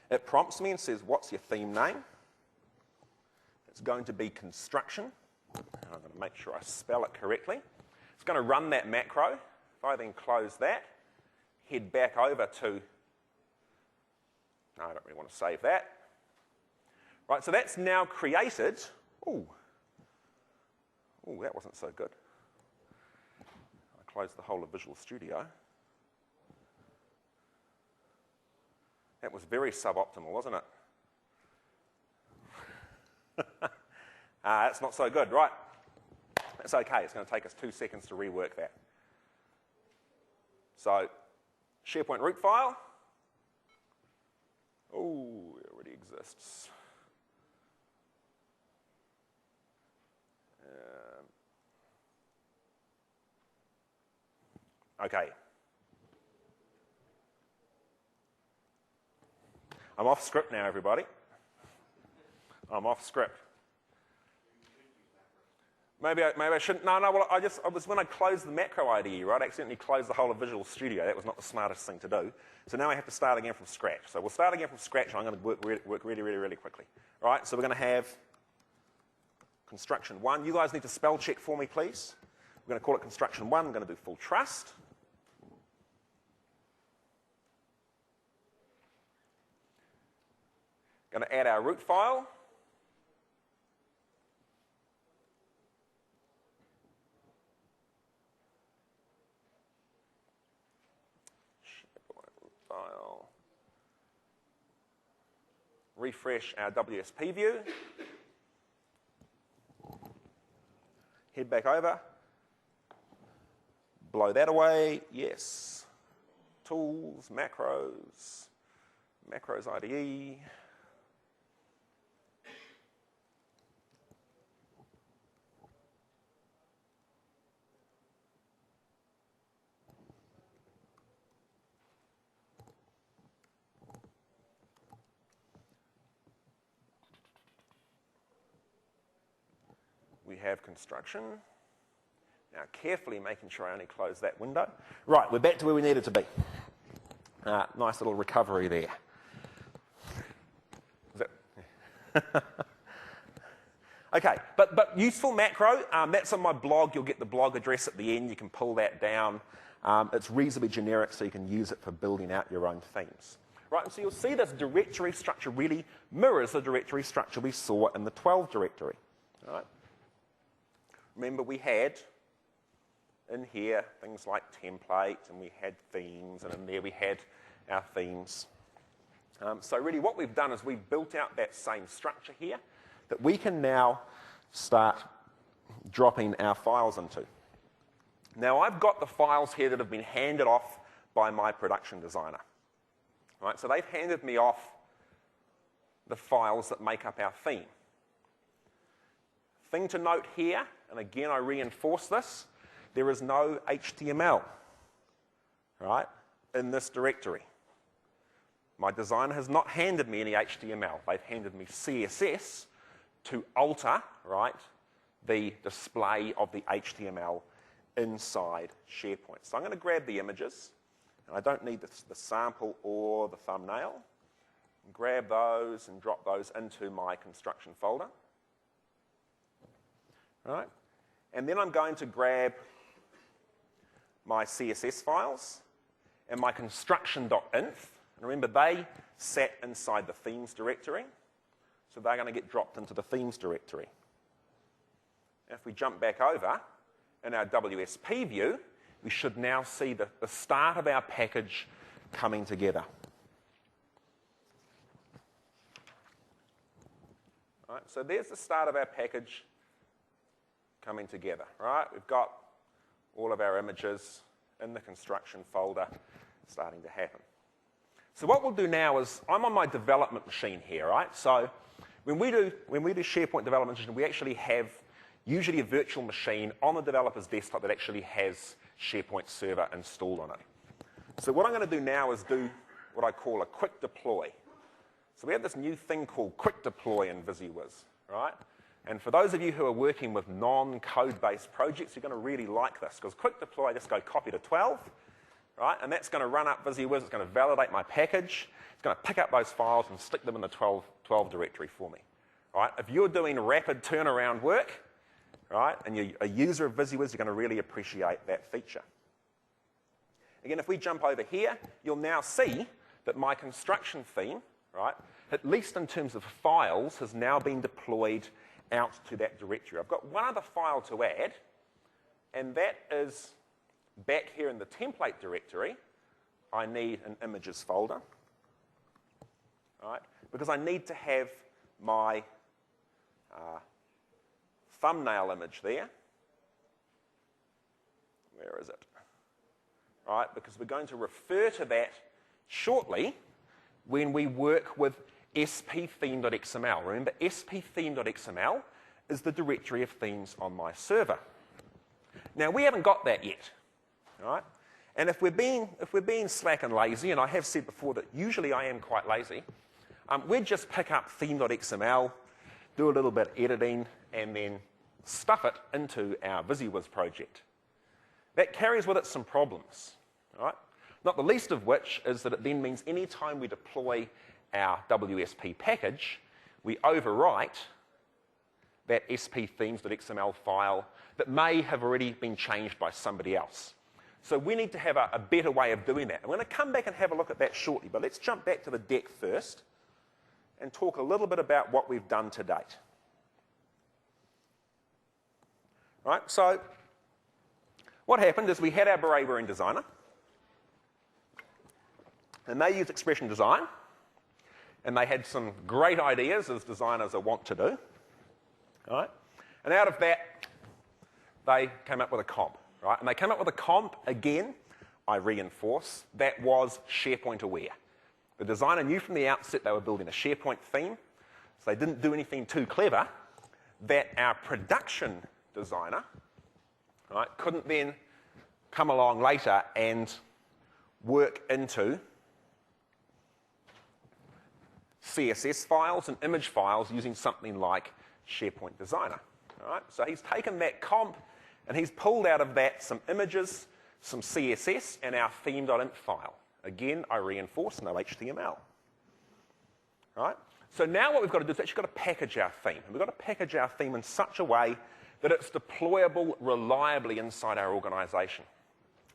it prompts me and says, what's your theme name? It's going to be construction. And I'm going to make sure I spell it correctly. It's going to run that macro. If I then close that, head back over to, no, I don't really want to save that. Right, so that's now created. Ooh, that wasn't so good. I closed the whole of Visual Studio. That was very suboptimal, wasn't it? That's not so good, right? That's okay. It's going to take us 2 seconds to rework that. So, SharePoint root file. Oh, it already exists. Okay. I'm off script now, everybody. I'm off script. Maybe I shouldn't. No. Well, I was when I closed the macro IDE, right? I accidentally closed the whole of Visual Studio. That was not the smartest thing to do. So now I have to start again from scratch. So we'll start again from scratch. And I'm going to work really, really, really quickly. All right. So we're going to have construction 1. You guys need to spell check for me, please. We're going to call it construction 1. I'm going to do full trust. Going to add our root file. SharePoint root file. Refresh our WSP view. Head back over. Blow that away. Yes. Tools, macros, macros IDE. We have construction. Now, carefully making sure I only close that window. Right, we're back to where we needed to be. Nice little recovery there. Okay, but useful macro. That's on my blog. You'll get the blog address at the end. You can pull that down. It's reasonably generic, so you can use it for building out your own themes. Right, and so you'll see this directory structure really mirrors the directory structure we saw in the 12 directory. All right. Remember, we had in here things like template, and we had themes, and in there we had our themes. So really what we've done is we've built out that same structure here that we can now start dropping our files into. Now, I've got the files here that have been handed off by my production designer. Right, so they've handed me off the files that make up our theme. Thing to note here, and again I reinforce this, there is no HTML, right, in this directory. My designer has not handed me any HTML. They've handed me CSS to alter, right, the display of the HTML inside SharePoint. So I'm going to grab the images, and I don't need the sample or the thumbnail. Grab those and drop those into my construction folder. Right? And then I'm going to grab my CSS files and my construction.inf. And remember, they sat inside the themes directory. So they're going to get dropped into the themes directory. If we jump back over in our WSP view, we should now see the start of our package coming together. Right, so there's the start of our package coming together. Right? We've got all of our images in the construction folder starting to happen. So what we'll do now is, I'm on my development machine here, right? So when we do SharePoint development machine, we actually have usually a virtual machine on the developer's desktop that actually has SharePoint Server installed on it. So what I'm going to do now is do what I call a quick deploy. So we have this new thing called quick deploy in VisiWiz, right? And for those of you who are working with non-code-based projects, you're going to really like this, because quick deploy, I just go copy to 12, right? And that's going to run up VisiWiz. It's going to validate my package. It's going to pick up those files and stick them in the 12 directory for me, right? If you're doing rapid turnaround work, right, and you're a user of VisiWiz, you're going to really appreciate that feature. Again, if we jump over here, you'll now see that my construction theme, right, at least in terms of files, has now been deployed out to that directory. I've got one other file to add, and that is back here in the template directory. I need an images folder, right, because I need to have my thumbnail image there. Where is it? Right, because we're going to refer to that shortly when we work with sptheme.xml. Remember, sptheme.xml is the directory of themes on my server. Now, we haven't got that yet, right? And if we're being slack and lazy, and I have said before that usually I am quite lazy, we'd just pick up theme.xml, do a little bit of editing, and then stuff it into our VisiWiz project. That carries with it some problems, right? Not the least of which is that it then means any time we deploy our WSP package, we overwrite that spthemes.xml file that may have already been changed by somebody else. So we need to have a better way of doing that. I'm going to come back and have a look at that shortly, but let's jump back to the deck first and talk a little bit about what we've done to date. Right, so what happened is we had our Beret designer, and they used expression design, and they had some great ideas, as designers are wont to do. Right? And out of that, they came up with a comp. Right? And they came up with a comp, again, I reinforce, that was SharePoint aware. The designer knew from the outset they were building a SharePoint theme, so they didn't do anything too clever, that our production designer, right, couldn't then come along later and work into CSS files and image files using something like SharePoint Designer. Right? So he's taken that comp and he's pulled out of that some images, some CSS, and our theme.inf file. Again, I reinforce no HTML. Right? So now what we've got to do is actually got to package our theme. And we've got to package our theme in such a way that it's deployable reliably inside our organization.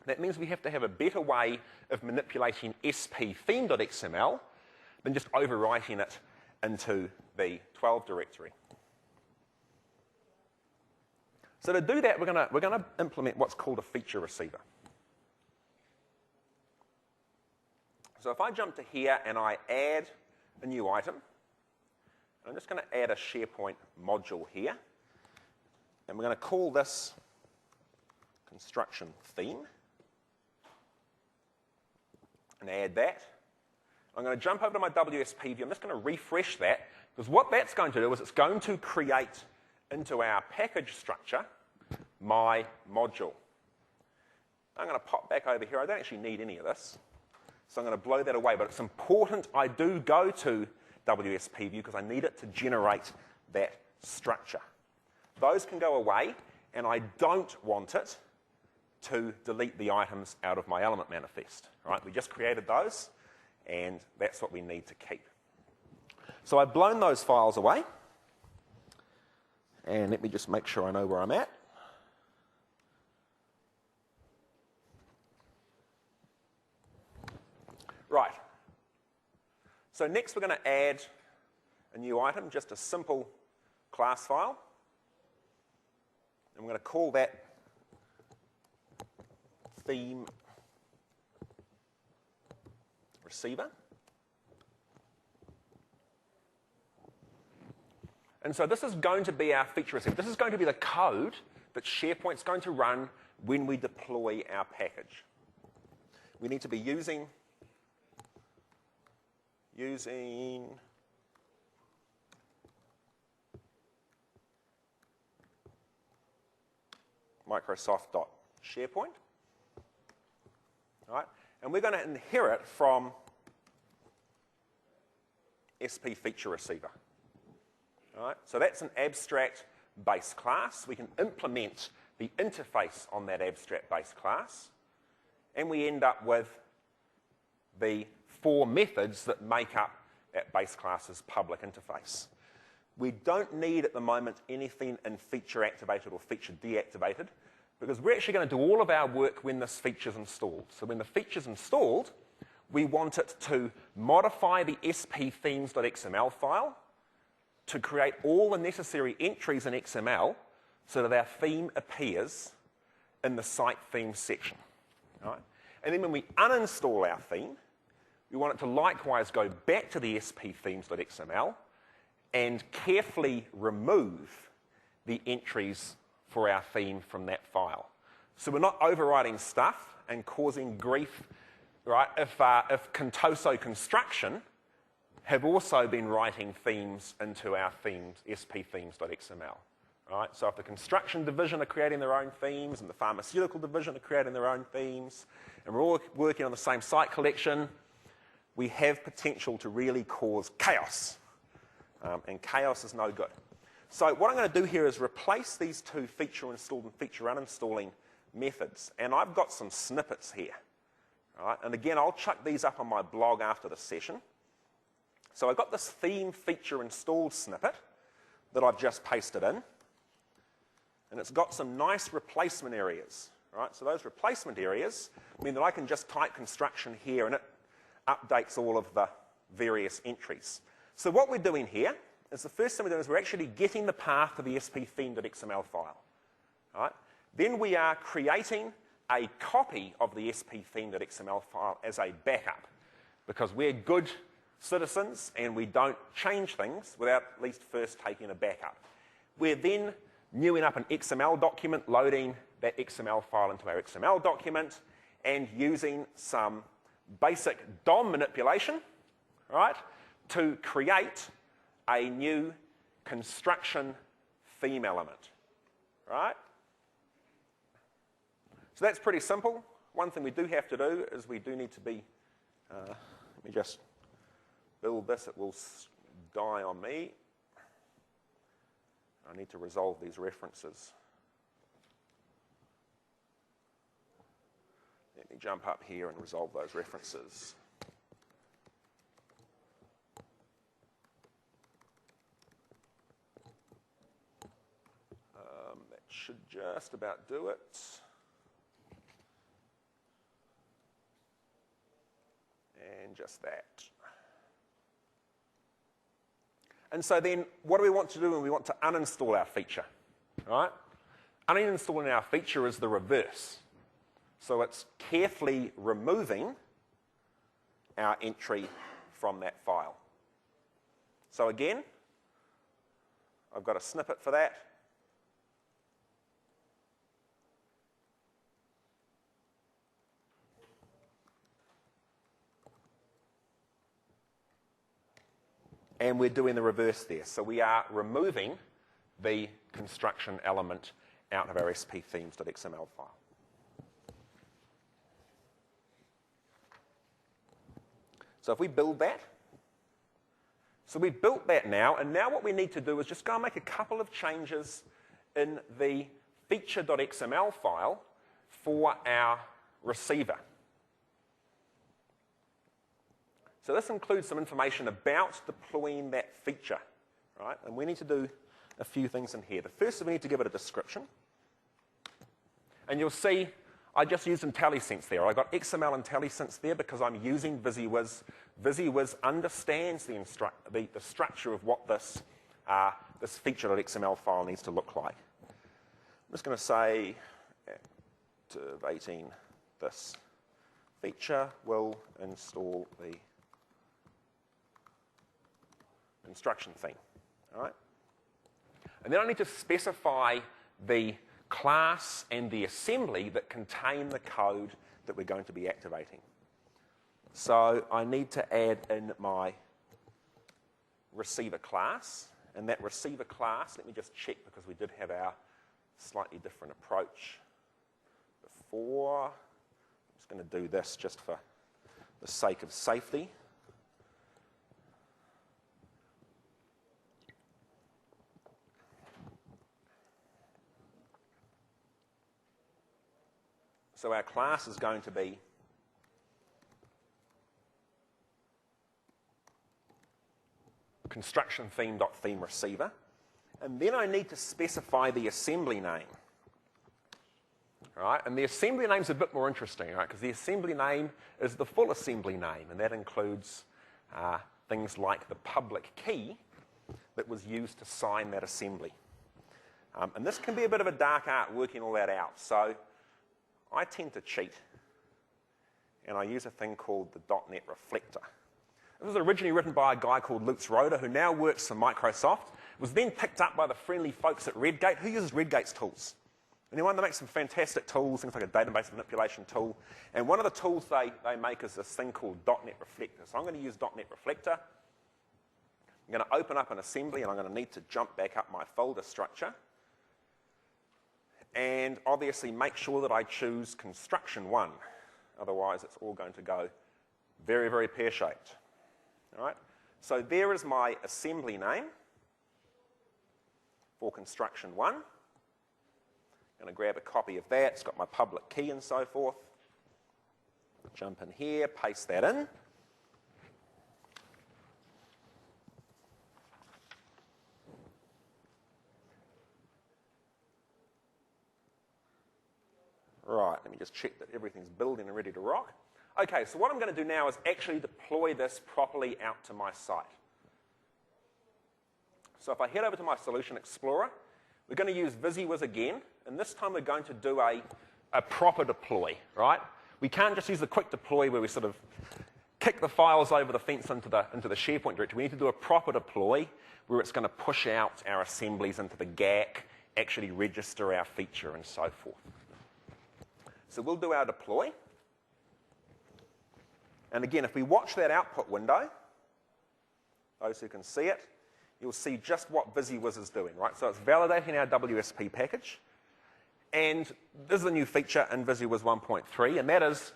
That means we have to have a better way of manipulating sptheme.xml than just overwriting it into the 12 directory. So to do that, we're going to implement what's called a feature receiver. So if I jump to here and I add a new item, I'm just going to add a SharePoint module here, and we're going to call this construction theme, and add that. I'm going to jump over to my WSP view. I'm just going to refresh that, because what that's going to do is it's going to create into our package structure my module. I'm going to pop back over here. I don't actually need any of this, so I'm going to blow that away. But it's important I do go to WSP view because I need it to generate that structure. Those can go away, and I don't want it to delete the items out of my element manifest. Right? We just created those, and that's what we need to keep. So I've blown those files away, and let me just make sure I know where I'm at. Right. So next we're going to add a new item, just a simple class file. And we're going to call that theme receiver. And so this is going to be our feature receiver. This is going to be the code that SharePoint's going to run when we deploy our package. We need to be using Microsoft.SharePoint. All right? And we're going to inherit from SP feature receiver. All right? So that's an abstract base class. We can implement the interface on that abstract base class, and we end up with the 4 methods that make up that base class's public interface. We don't need at the moment anything in feature activated or feature deactivated, because we're actually going to do all of our work when this feature's installed. So when the feature's installed, we want it to modify the spthemes.xml file to create all the necessary entries in XML so that our theme appears in the site themes section. All right? And then when we uninstall our theme, we want it to likewise go back to the spthemes.xml and carefully remove the entries for our theme from that file. So we're not overwriting stuff and causing grief, right? If Contoso Construction have also been writing themes into our themes, spthemes.xml. Right? So if the construction division are creating their own themes and the pharmaceutical division are creating their own themes, and we're all working on the same site collection, we have potential to really cause chaos. And chaos is no good. So what I'm going to do here is replace these 2 feature installed and feature uninstalling methods. And I've got some snippets here. Right? And again, I'll chuck these up on my blog after the session. So I've got this theme feature installed snippet that I've just pasted in. And it's got some nice replacement areas. Right? So those replacement areas mean that I can just type construction here and it updates all of the various entries. So what we're doing here is the first thing we're doing is we're actually getting the path to the sptheme.xml file. Right? Then we are creating a copy of the sptheme.xml file as a backup, because we're good citizens and we don't change things without at least first taking a backup. We're then newing up an XML document, loading that XML file into our XML document, and using some basic DOM manipulation, right, to create a new construction theme element, right? So that's pretty simple. One thing we do have to do is we do need to be, let me just build this, it will die on me. I need to resolve these references. Let me jump up here and resolve those references. That should just about do it. And just that. And so then, what do we want to do when we want to uninstall our feature? Right? Uninstalling our feature is the reverse. So it's carefully removing our entry from that file. So again, I've got a snippet for that. And we're doing the reverse there. So we are removing the construction element out of our spthemes.xml file. So if we build that, so we've built that now, and now what we need to do is just go and make a couple of changes in the feature.xml file for our receiver. So this includes some information about deploying that feature, right? And we need to do a few things in here. The first is we need to give it a description. And you'll see I just used IntelliSense there. I got XML IntelliSense there because I'm using VisiWiz. VisiWiz understands the structure of what this feature.xml file needs to look like. I'm just going to say activating this feature will install the instruction theme. All right? And then I need to specify the class and the assembly that contain the code that we're going to be activating. So I need to add in my receiver class. And that receiver class, let me just check because we did have our slightly different approach before. I'm just going to do this just for the sake of safety. So our class is going to be construction theme.theme receiver. And then I need to specify the assembly name. Right? And the assembly name is a bit more interesting, right? Because the assembly name is the full assembly name, and that includes things like the public key that was used to sign that assembly. And this can be a bit of a dark art working all that out. So I tend to cheat, and I use a thing called the .NET Reflector. It was originally written by a guy called Lutz Roeder, who now works for Microsoft. It was then picked up by the friendly folks at Redgate. Who uses Redgate's tools? Anyone? They make some fantastic tools, things like a database manipulation tool. And one of the tools they make is this thing called .NET Reflector. So I'm going to use .NET Reflector. I'm going to open up an assembly, and I'm going to need to jump back up my folder structure. And obviously make sure that I choose construction 1. Otherwise, it's all going to go very, very pear-shaped. All right? So there is my assembly name for construction 1. I'm going to grab a copy of that. It's got my public key and so forth. Jump in here, paste that in. Right, let me just check that everything's building and ready to rock. Okay, so what I'm going to do now is actually deploy this properly out to my site. So if I head over to my Solution Explorer, we're going to use VisiWiz again, and this time we're going to do a proper deploy, right? We can't just use the quick deploy where we sort of kick the files over the fence into the SharePoint directory. We need to do a proper deploy where it's going to push out our assemblies into the GAC, actually register our feature, and so forth. So we'll do our deploy. And again, if we watch that output window, those who can see it, you'll see just what VisiWiz is doing, right? So it's validating our WSP package. And this is a new feature in VisiWiz 1.3, and that is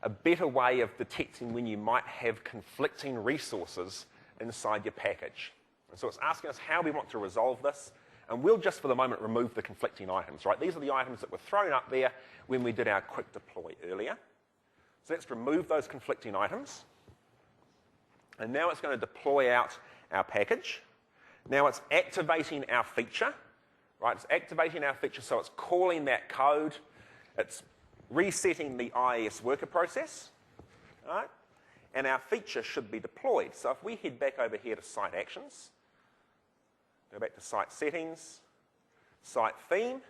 a better way of detecting when you might have conflicting resources inside your package. And so it's asking us how we want to resolve this. And we'll just, for the moment, remove the conflicting items, right? These are the items that were thrown up there when we did our quick deploy earlier. So let's remove those conflicting items. And now it's going to deploy out our package. Now it's activating our feature, right? It's activating our feature, so it's calling that code. It's resetting the IIS worker process, right? And our feature should be deployed. So if we head back over here to Site Actions, go back to Site Settings, Site Theme,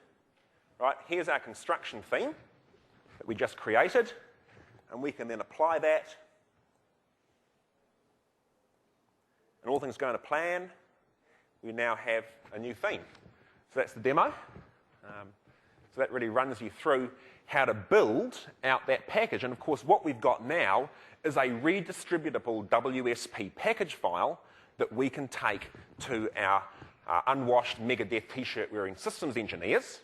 right? Here's our construction theme that we just created, and we can then apply that. And all things going to plan, we now have a new theme. So that's the demo. So that really runs you through how to build out that package. And of course, what we've got now is a redistributable WSP package file that we can take to our unwashed Megadeth t-shirt wearing systems engineers,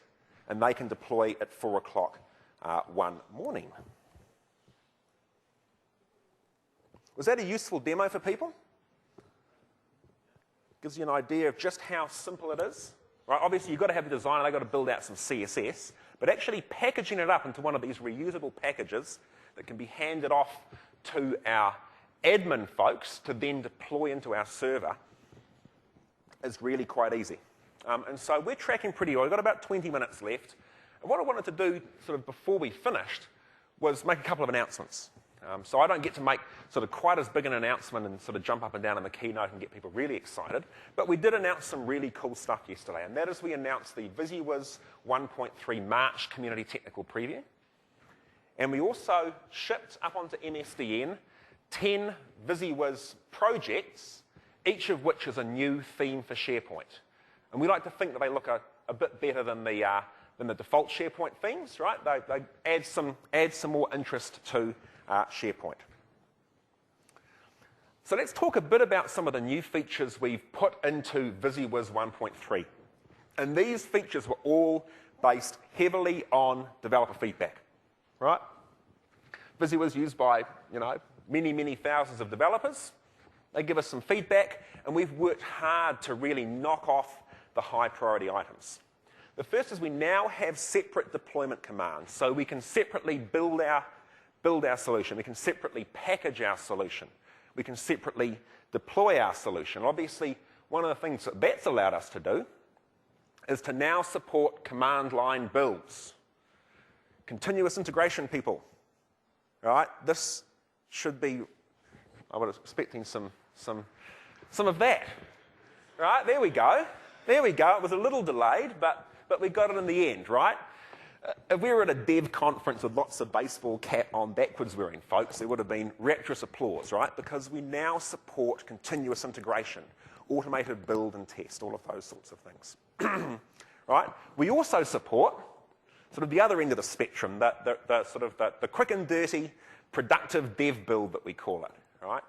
and they can deploy at 4 o'clock one morning. Was that a useful demo for people? Gives you an idea of just how simple it is. Right? Obviously, you've got to have the designer, they've got to build out some CSS, but actually packaging it up into one of these reusable packages that can be handed off to our admin folks to then deploy into our server is really quite easy. And so we're tracking pretty well. We've got about 20 minutes left. And what I wanted to do sort of before we finished was make a couple of announcements. So I don't get to make sort of quite as big an announcement and sort of jump up and down in the keynote and get people really excited. But we did announce some really cool stuff yesterday, and that is we announced the VisiWiz 1.3 March Community Technical Preview. And we also shipped up onto MSDN 10 VisiWiz projects, each of which is a new theme for SharePoint. And we like to think that they look a bit better than the default SharePoint themes, right? They add some more interest to SharePoint. So let's talk a bit about some of the new features we've put into VisiWiz 1.3. And these features were all based heavily on developer feedback, right? VisiWiz used by, many, many thousands of developers. They give us some feedback, and we've worked hard to really knock off the high priority items. The first is we now have separate deployment commands, so we can separately build our solution. We can separately package our solution. We can separately deploy our solution. Obviously, one of the things that that's allowed us to do is to now support command line builds. Continuous integration, people. Right? This should be, I was expecting some of that. Right? There we go. There we go. It was a little delayed, but we got it in the end, right? If we were at a dev conference with lots of baseball cap on backwards wearing folks, there would have been rapturous applause, right? Because we now support continuous integration, automated build and test, all of those sorts of things. Right? We also support sort of the other end of the spectrum, the quick and dirty, productive dev build that we call it, right?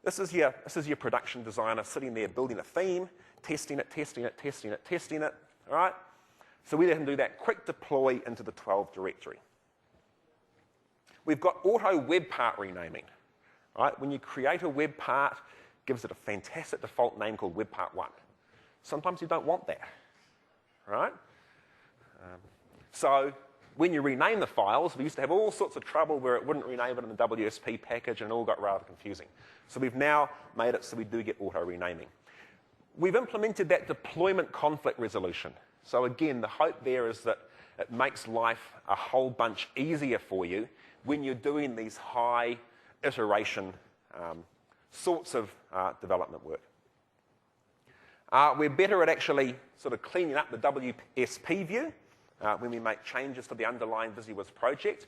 This is your production designer sitting there building a theme, testing it, right? So we let him do that quick deploy into the 12 directory. We've got auto web part renaming, right? When you create a web part, it gives it a fantastic default name called web part 1. Sometimes you don't want that, right? So when you rename the files, we used to have all sorts of trouble where it wouldn't rename it in the WSP package and it all got rather confusing. So we've now made it so we do get auto renaming. We've implemented that deployment conflict resolution. So again, the hope there is that it makes life a whole bunch easier for you when you're doing these high iteration sorts of development work. We're better at actually sort of cleaning up the WSP view when we make changes to the underlying VisiWiz project.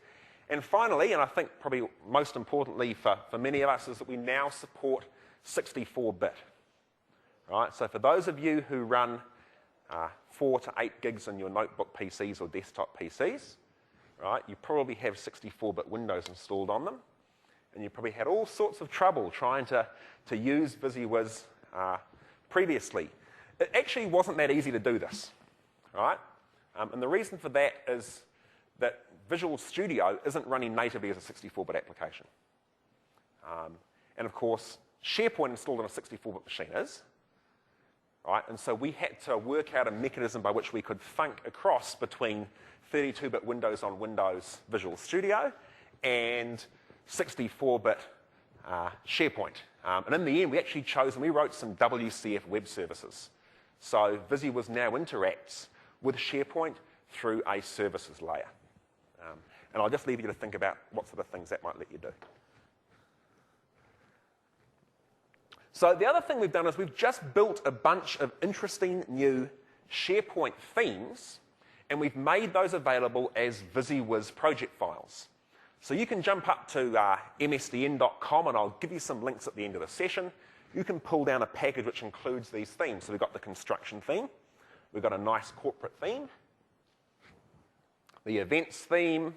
And finally, and I think probably most importantly for many of us, is that we now support 64-bit. Right? So for those of you who run 4 to 8 gigs on your notebook PCs or desktop PCs, right, you probably have 64-bit Windows installed on them, and you probably had all sorts of trouble trying to use VisiWiz previously. It actually wasn't that easy to do this, right? And the reason for that is that Visual Studio isn't running natively as a 64-bit application. And of course, SharePoint installed on a 64-bit machine is. Right? And so we had to work out a mechanism by which we could thunk across between 32-bit Windows on Windows Visual Studio and 64-bit SharePoint. And in the end, we actually chose, and we wrote some WCF web services. So VisiWiz now interacts with SharePoint through a services layer. And I'll just leave you to think about what sort of things that might let you do. So the other thing we've done is we've just built a bunch of interesting new SharePoint themes, and we've made those available as VisiWiz project files. So you can jump up to msdn.com, and I'll give you some links at the end of the session. You can pull down a package which includes these themes. So we've got the construction theme. We've got a nice corporate theme. The events theme.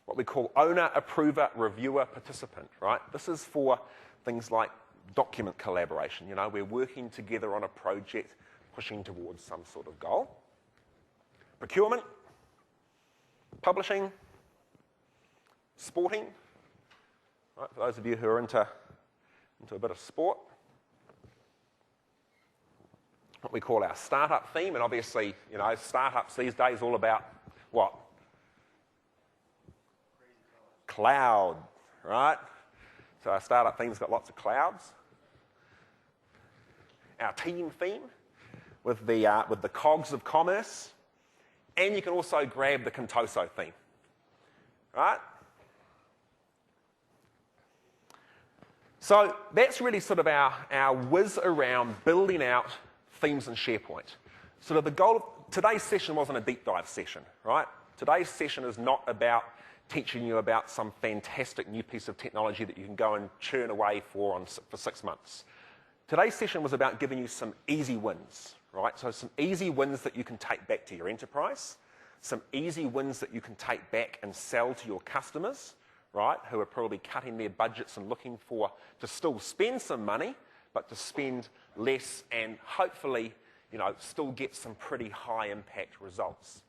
What we call owner, approver, reviewer, participant, right? This is for things like document collaboration. We're working together on a project, pushing towards some sort of goal. Procurement, publishing, sporting. Right, for those of you who are into a bit of sport. What we call our startup theme, and obviously, startups these days all about what? Cloud, right? So our startup theme's got lots of clouds. Our team theme with the cogs of commerce, And you can also grab the Contoso theme. Right? So that's really sort of our whiz around building out themes in SharePoint. Sort of the goal of today's session wasn't a deep dive session, right? Today's session is not about teaching you about some fantastic new piece of technology that you can go and churn away for 6 months. Today's session was about giving you some easy wins, right? So some easy wins that you can take back to your enterprise, some easy wins that you can take back and sell to your customers, right, who are probably cutting their budgets and looking to still spend some money, but to spend less and hopefully, still get some pretty high impact results.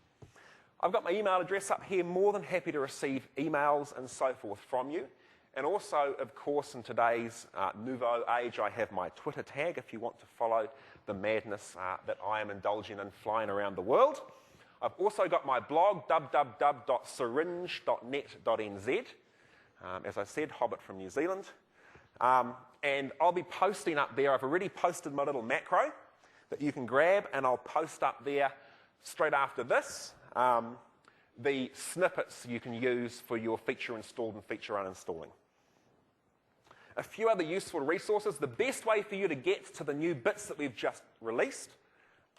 I've got my email address up here, more than happy to receive emails and so forth from you. And also, of course, in today's nouveau age, I have my Twitter tag if you want to follow the madness that I am indulging in flying around the world. I've also got my blog, www.syringe.net.nz. As I said, Hobbit from New Zealand. And I'll be posting up there. I've already posted my little macro that you can grab, and I'll post up there straight after this the snippets you can use for your feature installed and feature uninstalling. A few other useful resources. The best way for you to get to the new bits that we've just released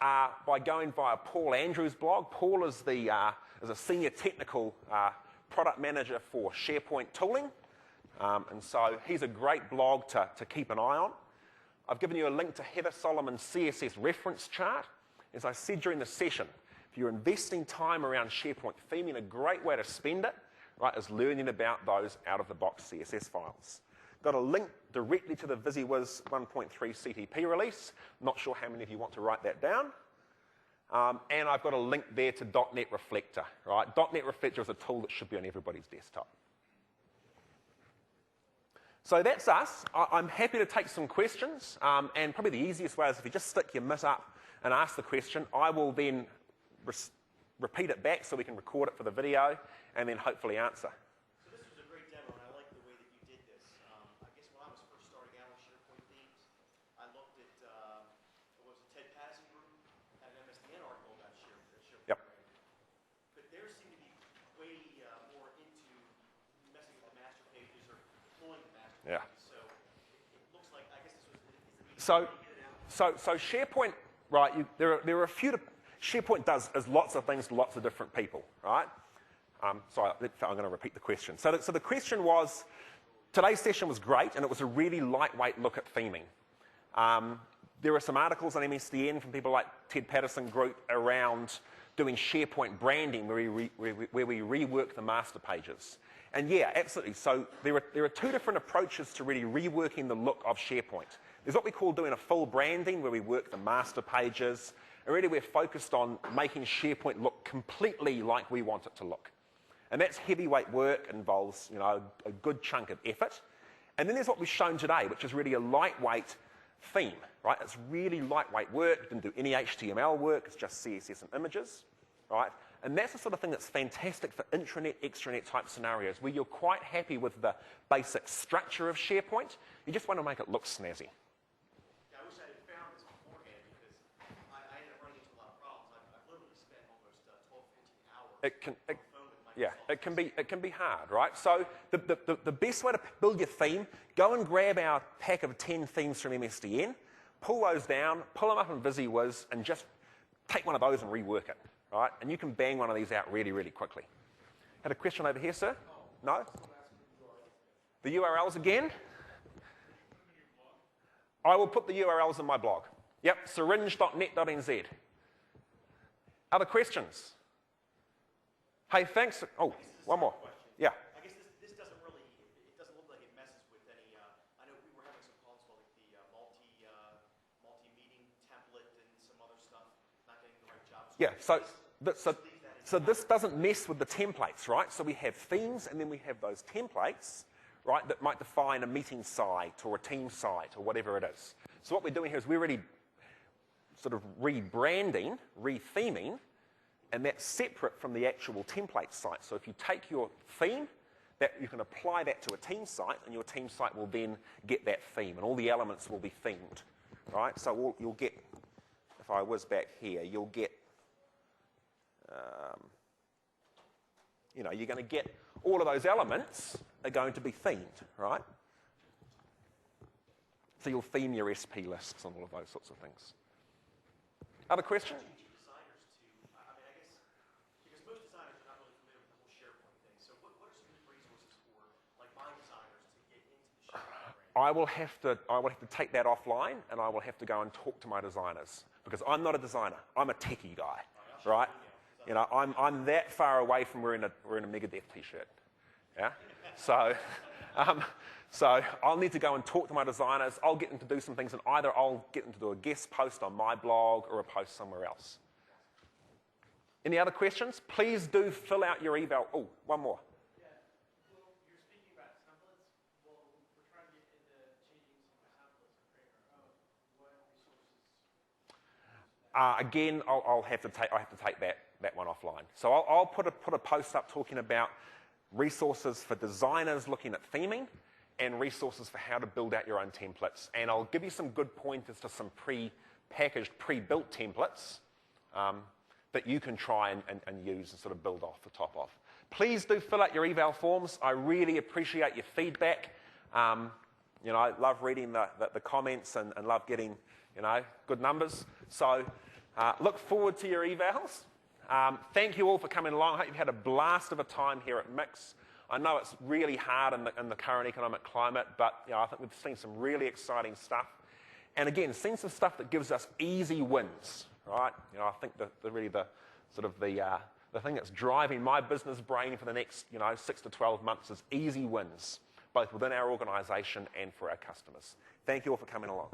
are by going via Paul Andrews' blog. Paul is a senior technical product manager for SharePoint tooling. And so he's a great blog to keep an eye on. I've given you a link to Heather Solomon's CSS reference chart. As I said during the session, if you're investing time around SharePoint theming, a great way to spend it, right, is learning about those out-of-the-box CSS files. Got a link directly to the VisiWiz 1.3 CTP release. Not sure how many of you want to write that down. And I've got a link there to .NET Reflector. Right? .NET Reflector is a tool that should be on everybody's desktop. So that's us. I'm happy to take some questions. And probably the easiest way is if you just stick your mitt up and ask the question, I will then repeat it back so we can record it for the video and then hopefully answer. So this was a great demo, and I like the way that you did this. I guess when I was first starting out with SharePoint themes, I looked at, what was it, Ted Patterson Group had an MSDN article about SharePoint. Yep. But theirs seemed to be way more into messing with the master pages or deploying the master pages. Yeah. So it looks like, I guess this was, So SharePoint, right, there are a few, SharePoint does lots of things to lots of different people, right? So I'm going to repeat the question. So the question was, today's session was great, and it was a really lightweight look at theming. There are some articles on MSDN from people like Ted Patterson Group around doing SharePoint branding where we rework the master pages. And yeah, absolutely. So there are two different approaches to really reworking the look of SharePoint. There's what we call doing a full branding where we work the master pages. And really we're focused on making SharePoint look completely like we want it to look. And that's heavyweight work, involves a good chunk of effort. And then there's what we've shown today, which is really a lightweight theme, right? It's really lightweight work. It didn't do any HTML work. It's just CSS and images, right? And that's the sort of thing that's fantastic for intranet, extranet type scenarios where you're quite happy with the basic structure of SharePoint. You just want to make it look snazzy. yeah, I wish I had found this beforehand because I ended up running into a lot of problems. I've literally spent almost 12, 15 hours on the phone with Microsoft. Yeah, it can be hard, right? So the best way to build your theme, go and grab our pack of 10 themes from MSDN, pull those down, pull them up in VisiWiz, and just take one of those and rework it, right? And you can bang one of these out really, really quickly. Had a question over here, sir? No? The URLs again? I will put the URLs in my blog. Yep, syringe.net.nz. Other questions? Hey, thanks. Oh, one more. Yeah. I guess this doesn't really, it doesn't look like it messes with any, I know we were having some problems with the multi-meeting template and some other stuff, not getting the right job. Yeah, so this doesn't mess with the templates, right? So we have themes and then we have those templates, right, that might define a meeting site or a team site or whatever it is. So what we're doing here is we're really sort of rebranding, retheming, and that's separate from the actual template site. So if you take your theme, that you can apply that to a team site, and your team site will then get that theme, and all the elements will be themed, right? So you'll get, if I whiz back here, you'll get you know, you're going to get all of those elements are going to be themed, right? So you'll theme your SP lists and all of those sorts of things. Other questions? Designers to, I mean, I guess, because most designers are not really familiar with the whole SharePoint thing. So what are some good resources for, like, my designers to get into the SharePoint brand? I will have to take that offline, and I will have to go and talk to my designers, because I'm not a designer. I'm a techie guy, right? You know, I'm that far away from wearing a Megadeth t-shirt. Yeah. So I'll need to go and talk to my designers. I'll get them to do some things, and either I'll get them to do a guest post on my blog or a post somewhere else. Any other questions? Please do fill out your eval. Oh, one more. Yeah. Well, you're speaking about templates. Well, we're trying to get into changing some of the templates and creating our own. What resources? Again, I'll have to take that one offline. So I'll put a post up talking about resources for designers looking at theming, and resources for how to build out your own templates. And I'll give you some good pointers to some pre-packaged, pre-built templates that you can try and use and sort of build off the top of. Please do fill out your eval forms. I really appreciate your feedback. You know, I love reading the comments and love getting, you know, good numbers. So look forward to your evals. Thank you all for coming along. I hope you've had a blast of a time here at MIX. I know it's really hard in the current economic climate, but you know, I think we've seen some really exciting stuff. And again, seen some stuff that gives us easy wins, right? You know, I think the thing that's driving my business brain for the next, you know, 6 to 12 months is easy wins, both within our organisation and for our customers. Thank you all for coming along.